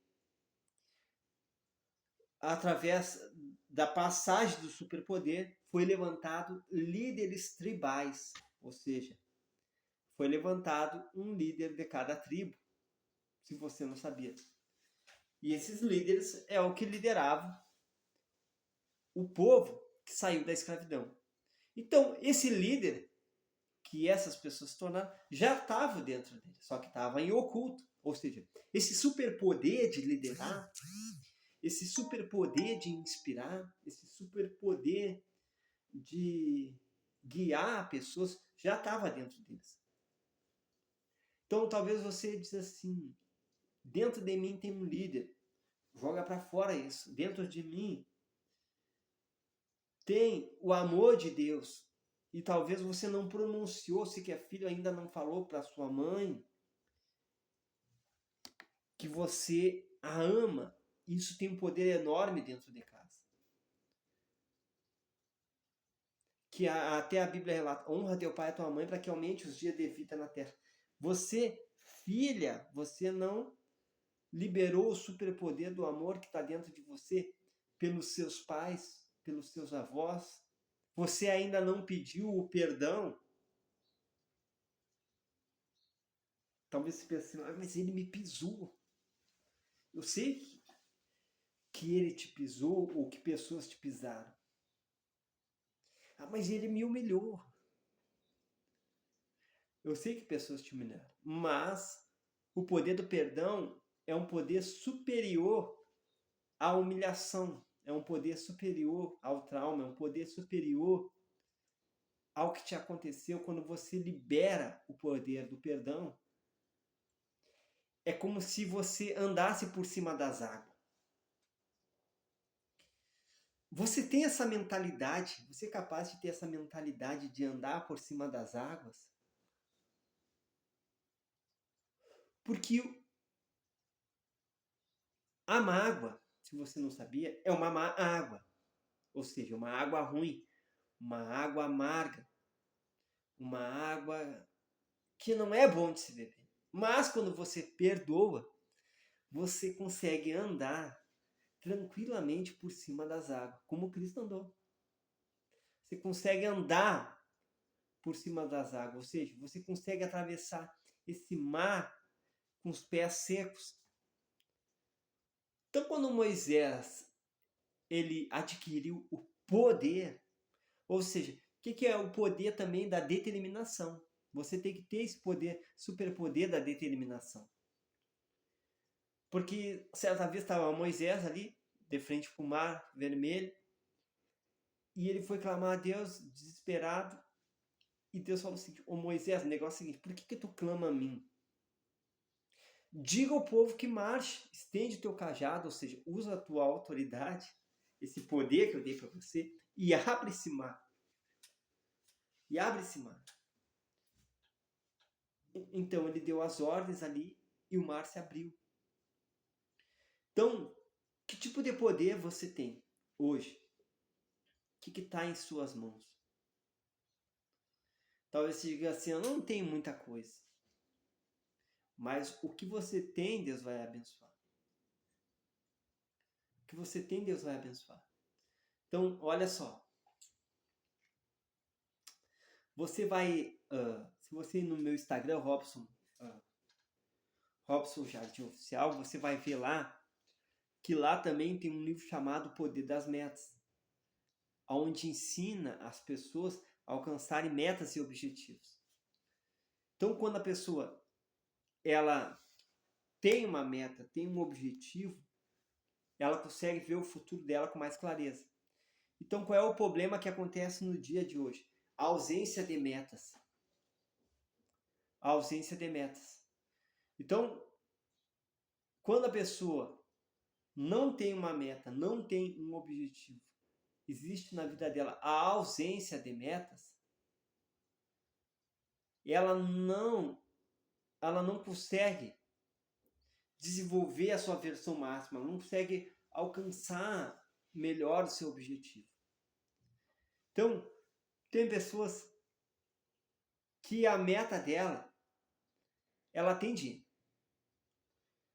A: através da passagem do superpoder, foi levantado líderes tribais. Ou seja, foi levantado um líder de cada tribo, se você não sabia. E esses líderes é o que lideravam o povo que saiu da escravidão. Então, esse líder que essas pessoas se tornaram já estava dentro dele, só que estava em oculto. Ou seja, esse superpoder de liderar, esse superpoder de inspirar, esse superpoder de guiar pessoas já estava dentro deles. Então, talvez você diz assim: dentro de mim tem um líder. Joga para fora isso. Dentro de mim tem o amor de Deus. E talvez você não pronunciou, se que é filho, ainda não falou para sua mãe que você a ama. Isso tem um poder enorme dentro de casa. Que até a Bíblia relata: honra teu pai e tua mãe para que aumente os dias de vida na terra. Você, filha, você não liberou o superpoder do amor que está dentro de você pelos seus pais, pelos seus avós. Você ainda não pediu o perdão. Talvez você pense assim: mas ele me pisou. Eu sei que ele te pisou ou que pessoas te pisaram. Mas ele me humilhou. Eu sei que pessoas te humilharam. Mas o poder do perdão é um poder superior à humilhação. É um poder superior ao trauma. É um poder superior ao que te aconteceu. Quando você libera o poder do perdão, é como se você andasse por cima das águas. Você tem essa mentalidade? Você é capaz de ter essa mentalidade de andar por cima das águas? Porque a mágoa, se você não sabia, é uma má água. Ou seja, uma água ruim, uma água amarga, uma água que não é bom de se beber. Mas quando você perdoa, você consegue andar tranquilamente por cima das águas, como Cristo andou. Você consegue andar por cima das águas, ou seja, você consegue atravessar esse mar com os pés secos. Então, quando Moisés ele adquiriu o poder, ou seja, o que é o poder também da determinação? Você tem que ter esse poder, superpoder da determinação. Porque certa vez estava Moisés ali, de frente para o mar vermelho, e ele foi clamar a Deus, desesperado, e Deus falou assim: ô Moisés, o negócio é o seguinte, por que tu clama a mim? Diga ao povo que marche, estende o teu cajado, ou seja, usa a tua autoridade, esse poder que eu dei para você, e abre esse mar. E abre esse mar. Então ele deu as ordens ali e o mar se abriu. Então, que tipo de poder você tem hoje? O que está em suas mãos? Talvez você diga assim: eu não tenho muita coisa. Mas o que você tem, Deus vai abençoar. O que você tem, Deus vai abençoar. Então, olha só. Você vai, se você ir no meu Instagram, Robson Jardim Oficial, você vai ver lá que lá também tem um livro chamado Poder das Metas, onde ensina as pessoas a alcançarem metas e objetivos. Então, quando a pessoa ela tem uma meta, tem um objetivo, ela consegue ver o futuro dela com mais clareza. Então, qual é o problema que acontece no dia de hoje? A ausência de metas. A ausência de metas. Então, quando a pessoa não tem uma meta, não tem um objetivo, existe na vida dela a ausência de metas, ela não consegue desenvolver a sua versão máxima, não consegue alcançar melhor o seu objetivo. Então, tem pessoas que a meta dela, ela tem dinheiro.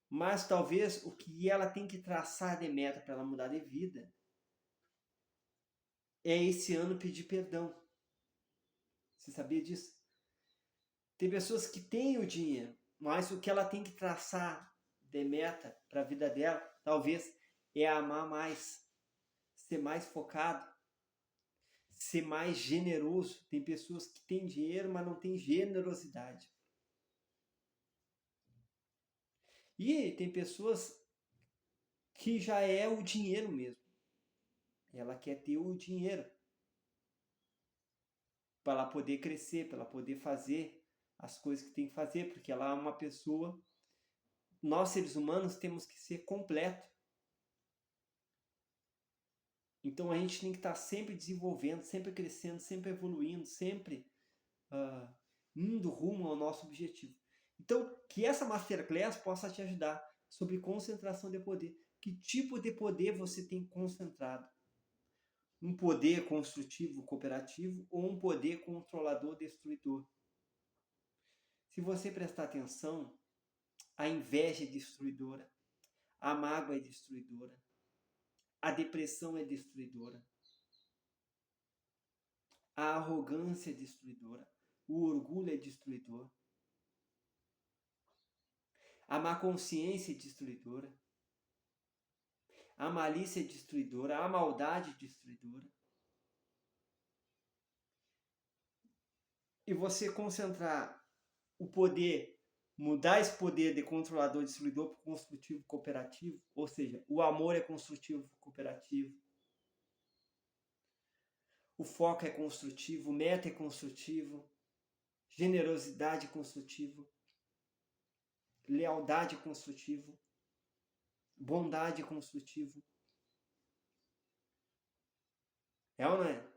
A: Mas talvez o que ela tem que traçar de meta para ela mudar de vida é esse ano pedir perdão. Você sabia disso? Tem pessoas que têm o dinheiro, mas o que ela tem que traçar de meta para a vida dela, talvez, é amar mais, ser mais focado, ser mais generoso. Tem pessoas que têm dinheiro, mas não têm generosidade. E tem pessoas que já é o dinheiro mesmo. Ela quer ter o dinheiro para ela poder crescer, para ela poder fazer as coisas que tem que fazer, porque ela é uma pessoa. Nós, seres humanos, temos que ser completo. Então a gente tem que estar sempre desenvolvendo, sempre crescendo, sempre evoluindo, sempre indo rumo ao nosso objetivo. Então, que essa Masterclass possa te ajudar sobre concentração de poder. Que tipo de poder você tem concentrado? Um poder construtivo, cooperativo ou um poder controlador, destruidor? Se você prestar atenção, a inveja é destruidora, a mágoa é destruidora, a depressão é destruidora, a arrogância é destruidora, o orgulho é destruidor, a má consciência é destruidora, a malícia é destruidora, a maldade é destruidora. E você concentrar o poder, mudar esse poder de controlador destruidor para construtivo cooperativo, ou seja, o amor é construtivo cooperativo, o foco é construtivo, meta é construtivo, generosidade é construtivo, lealdade é construtivo, bondade é construtivo. É ou não é?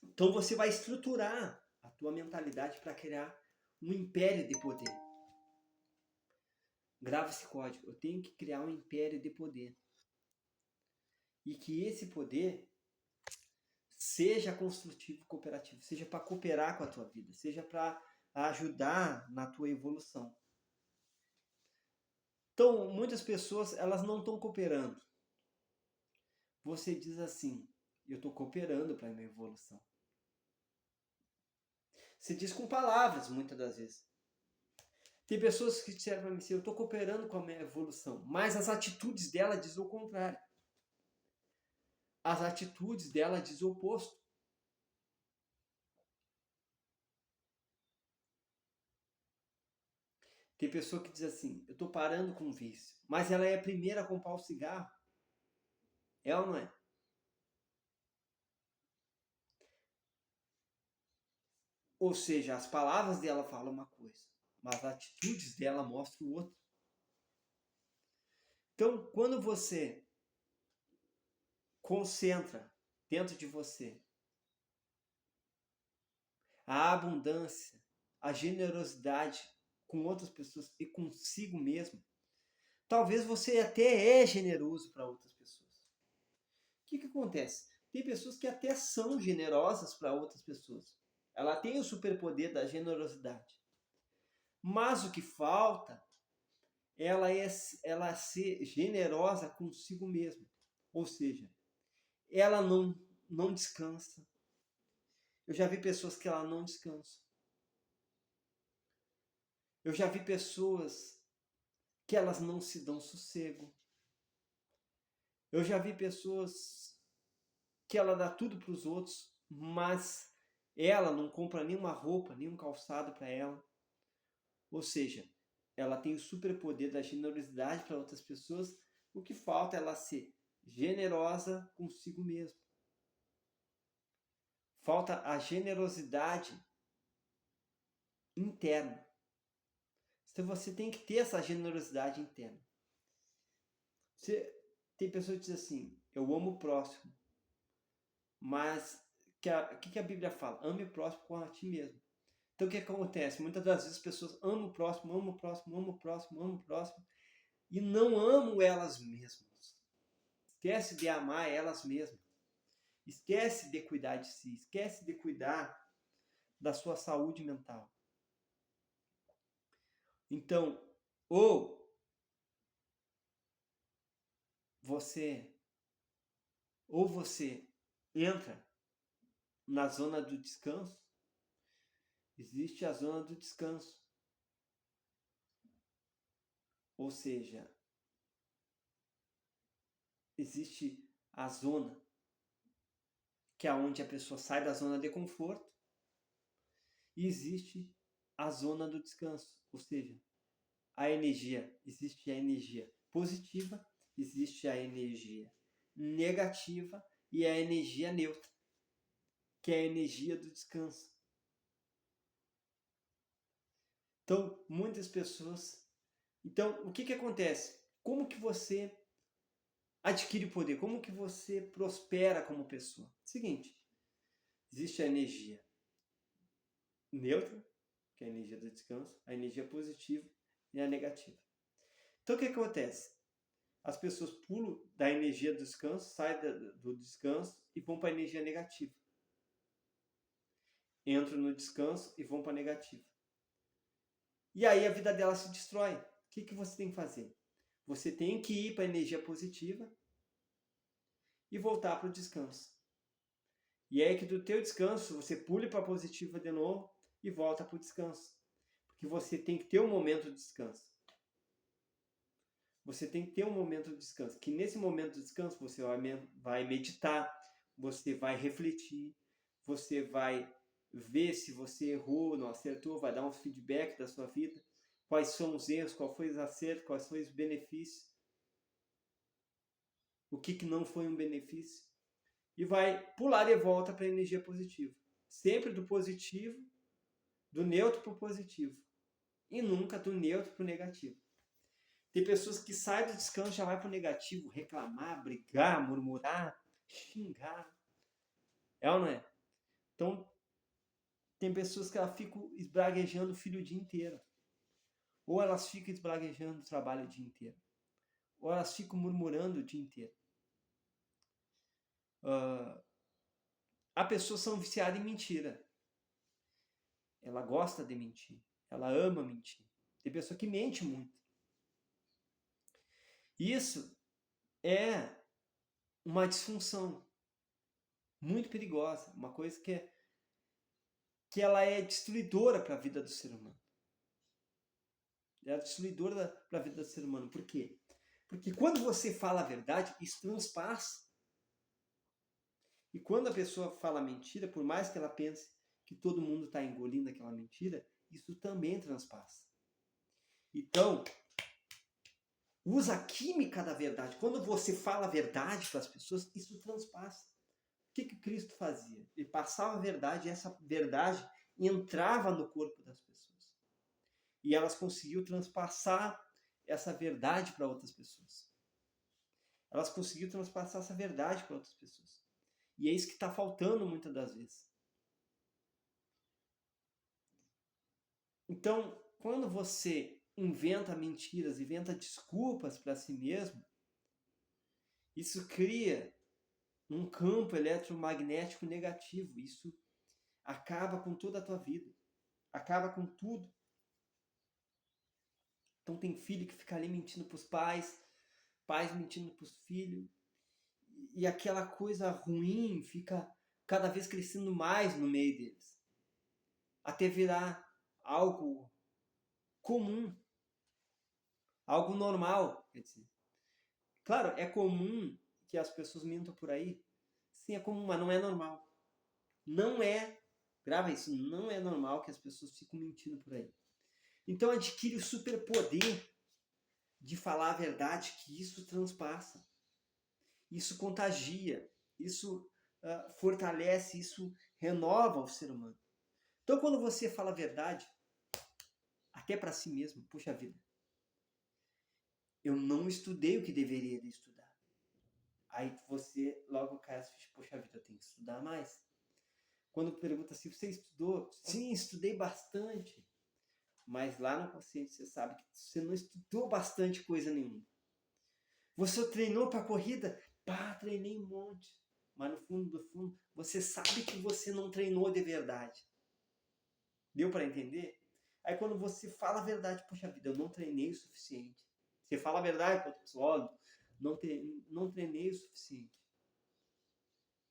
A: Então você vai estruturar a tua mentalidade para criar um império de poder. Grava esse código. Eu tenho que criar um império de poder. E que esse poder seja construtivo, cooperativo, seja para cooperar com a tua vida, seja para ajudar na tua evolução. Então, muitas pessoas, elas não estão cooperando. Você diz assim, eu estou cooperando para a minha evolução. Você diz com palavras, muitas das vezes. Tem pessoas que disseram para mim assim, eu estou cooperando com a minha evolução, mas as atitudes dela dizem o contrário. As atitudes dela dizem o oposto. Tem pessoa que diz assim, eu estou parando com o vício, mas ela é a primeira a comprar o cigarro. É ou não é? Ou seja, as palavras dela falam uma coisa, mas as atitudes dela mostram outra. Então, quando você concentra dentro de você a abundância, a generosidade com outras pessoas e consigo mesmo, talvez você até é generoso para outras pessoas. O que acontece? Tem pessoas que até são generosas para outras pessoas. Ela tem o superpoder da generosidade. Mas o que falta, ela ser generosa consigo mesma. Ou seja, ela não descansa. Eu já vi pessoas que ela não descansam. Eu já vi pessoas que elas não se dão sossego. Eu já vi pessoas que ela dá tudo para os outros, mas ela não compra nenhuma roupa, nenhum calçado para ela. Ou seja, ela tem o superpoder da generosidade para outras pessoas. O que falta é ela ser generosa consigo mesma. Falta a generosidade interna. Então você tem que ter essa generosidade interna. Tem pessoas que dizem assim, eu amo o próximo, mas o que a Bíblia fala? Ame o próximo como a ti mesmo. Então o que acontece? Muitas das vezes as pessoas amam o próximo, amam o próximo, amam o próximo, amam o próximo, e não amam elas mesmas. Esquece de amar elas mesmas. Esquece de cuidar de si. Esquece de cuidar da sua saúde mental. Então, ou você entra na zona do descanso. Existe a zona do descanso. Ou seja, existe a zona que é onde a pessoa sai da zona de conforto e existe a zona do descanso, ou seja, a energia, existe a energia positiva, existe a energia negativa e a energia neutra, que é a energia do descanso. Então, muitas pessoas... Então, o que acontece? Como que você adquire poder? Como que você prospera como pessoa? Seguinte, existe a energia neutra, que é a energia do descanso, a energia positiva e a negativa. Então, o que acontece? As pessoas pulam da energia do descanso, saem do descanso e vão para a energia negativa. Entram no descanso e vão para a negativa. E aí a vida dela se destrói. O que você tem que fazer? Você tem que ir para a energia positiva e voltar para o descanso. E aí que do teu descanso você pule para a positiva de novo e volta para o descanso. Porque você tem que ter um momento de descanso. Você tem que ter um momento de descanso. Que nesse momento de descanso você vai meditar, você vai refletir, você vai ver se você errou, não acertou, vai dar um feedback da sua vida. Quais são os erros, qual foi os acertos, quais foram os benefícios. O que não foi um benefício. E vai pular de volta para a energia positiva. Sempre do positivo, do neutro para o positivo. E nunca do neutro para o negativo. Tem pessoas que saem do descanso e já vai para o negativo, reclamar, brigar, murmurar, xingar. É ou não é? Então, tem pessoas que elas ficam esbraguejando o filho o dia inteiro. Ou elas ficam esbraguejando o trabalho o dia inteiro. Ou elas ficam murmurando o dia inteiro. As pessoas são viciadas em mentira. Ela gosta de mentir. Ela ama mentir. Tem pessoa que mente muito. Isso é uma disfunção muito perigosa. Uma coisa que ela é destruidora para a vida do ser humano. Ela é destruidora para a vida do ser humano. Por quê? Porque quando você fala a verdade, isso transpassa. E quando a pessoa fala mentira, por mais que ela pense que todo mundo está engolindo aquela mentira, isso também transpassa. Então, usa a química da verdade. Quando você fala a verdade para as pessoas, isso transpassa. O que Cristo fazia? Ele passava a verdade e essa verdade entrava no corpo das pessoas. E elas conseguiam transpassar essa verdade para outras pessoas. Elas conseguiram transpassar essa verdade para outras pessoas. E é isso que está faltando muitas das vezes. Então, quando você inventa mentiras, inventa desculpas para si mesmo, isso cria um campo eletromagnético negativo. Isso acaba com toda a tua vida. Acaba com tudo. Então tem filho que fica ali mentindo para os pais, pais mentindo para os filhos, e aquela coisa ruim fica cada vez crescendo mais no meio deles, até virar algo comum, algo normal, quer dizer. Claro, é comum que as pessoas mintam por aí. Sim, é comum, mas não é normal. Não é, grava isso, não é normal que as pessoas fiquem mentindo por aí. Então adquire o superpoder de falar a verdade, que isso transpassa, isso contagia, isso fortalece, isso renova o ser humano. Então quando você fala a verdade, até para si mesmo, puxa vida, eu não estudei o que deveria estudar. Aí você logo cai as fichas, poxa vida, eu tenho que estudar mais. Quando pergunta se você estudou, sim, estudei bastante. Mas lá no consciente você sabe que você não estudou bastante coisa nenhuma. Você treinou para a corrida? Pá, treinei um monte. Mas no fundo do fundo, você sabe que você não treinou de verdade. Deu para entender? Aí quando você fala a verdade, poxa vida, eu não treinei o suficiente. Você fala a verdade para outra pessoa, ó, não treinei o suficiente.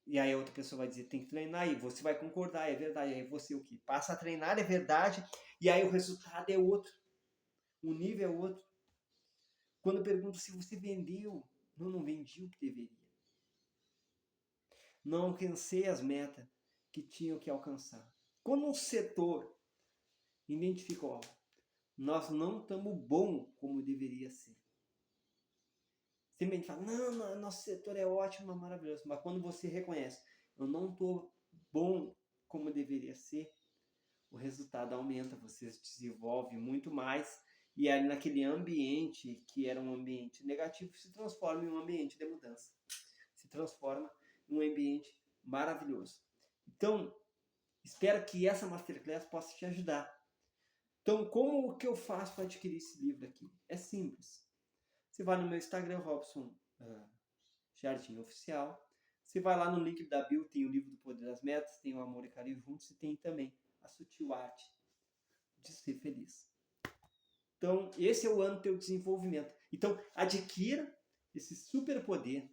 A: E aí a outra pessoa vai dizer, tem que treinar, e você vai concordar, é verdade. Aí você o quê? Passa a treinar, é verdade, e aí o resultado é outro. O nível é outro. Quando eu pergunto se você vendeu, não vendi o que deveria. Não alcancei as metas que tinham que alcançar. Quando um setor identifica, ó, nós não estamos bom como deveria ser. Simplesmente fala, não, nosso setor é ótimo, maravilhoso. Mas quando você reconhece, eu não estou bom como deveria ser, o resultado aumenta, você se desenvolve muito mais. E aí naquele ambiente que era um ambiente negativo, se transforma em um ambiente de mudança. Se transforma em um ambiente maravilhoso. Então, espero que essa Masterclass possa te ajudar. Então, como que eu faço para adquirir esse livro aqui? É simples. Você vai no meu Instagram, Robson Jardim Oficial. Você vai lá no link da bio, tem o livro do Poder das Metas, tem o Amor e Carinho Juntos e tem também a Sutil Arte de Ser Feliz. Então, esse é o ano do teu desenvolvimento. Então, adquira esse superpoder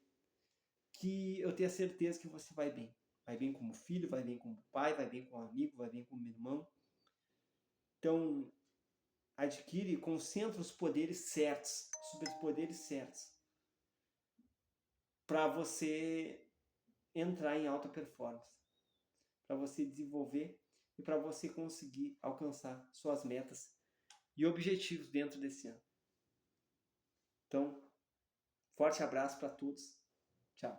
A: que eu tenho a certeza que você vai bem. Vai bem como filho, vai bem como pai, vai bem como amigo, vai bem como irmão. Então, adquire, concentra os poderes certos, superpoderes certos, para você entrar em alta performance, para você desenvolver e para você conseguir alcançar suas metas e objetivos dentro desse ano. Então, forte abraço para todos. Tchau.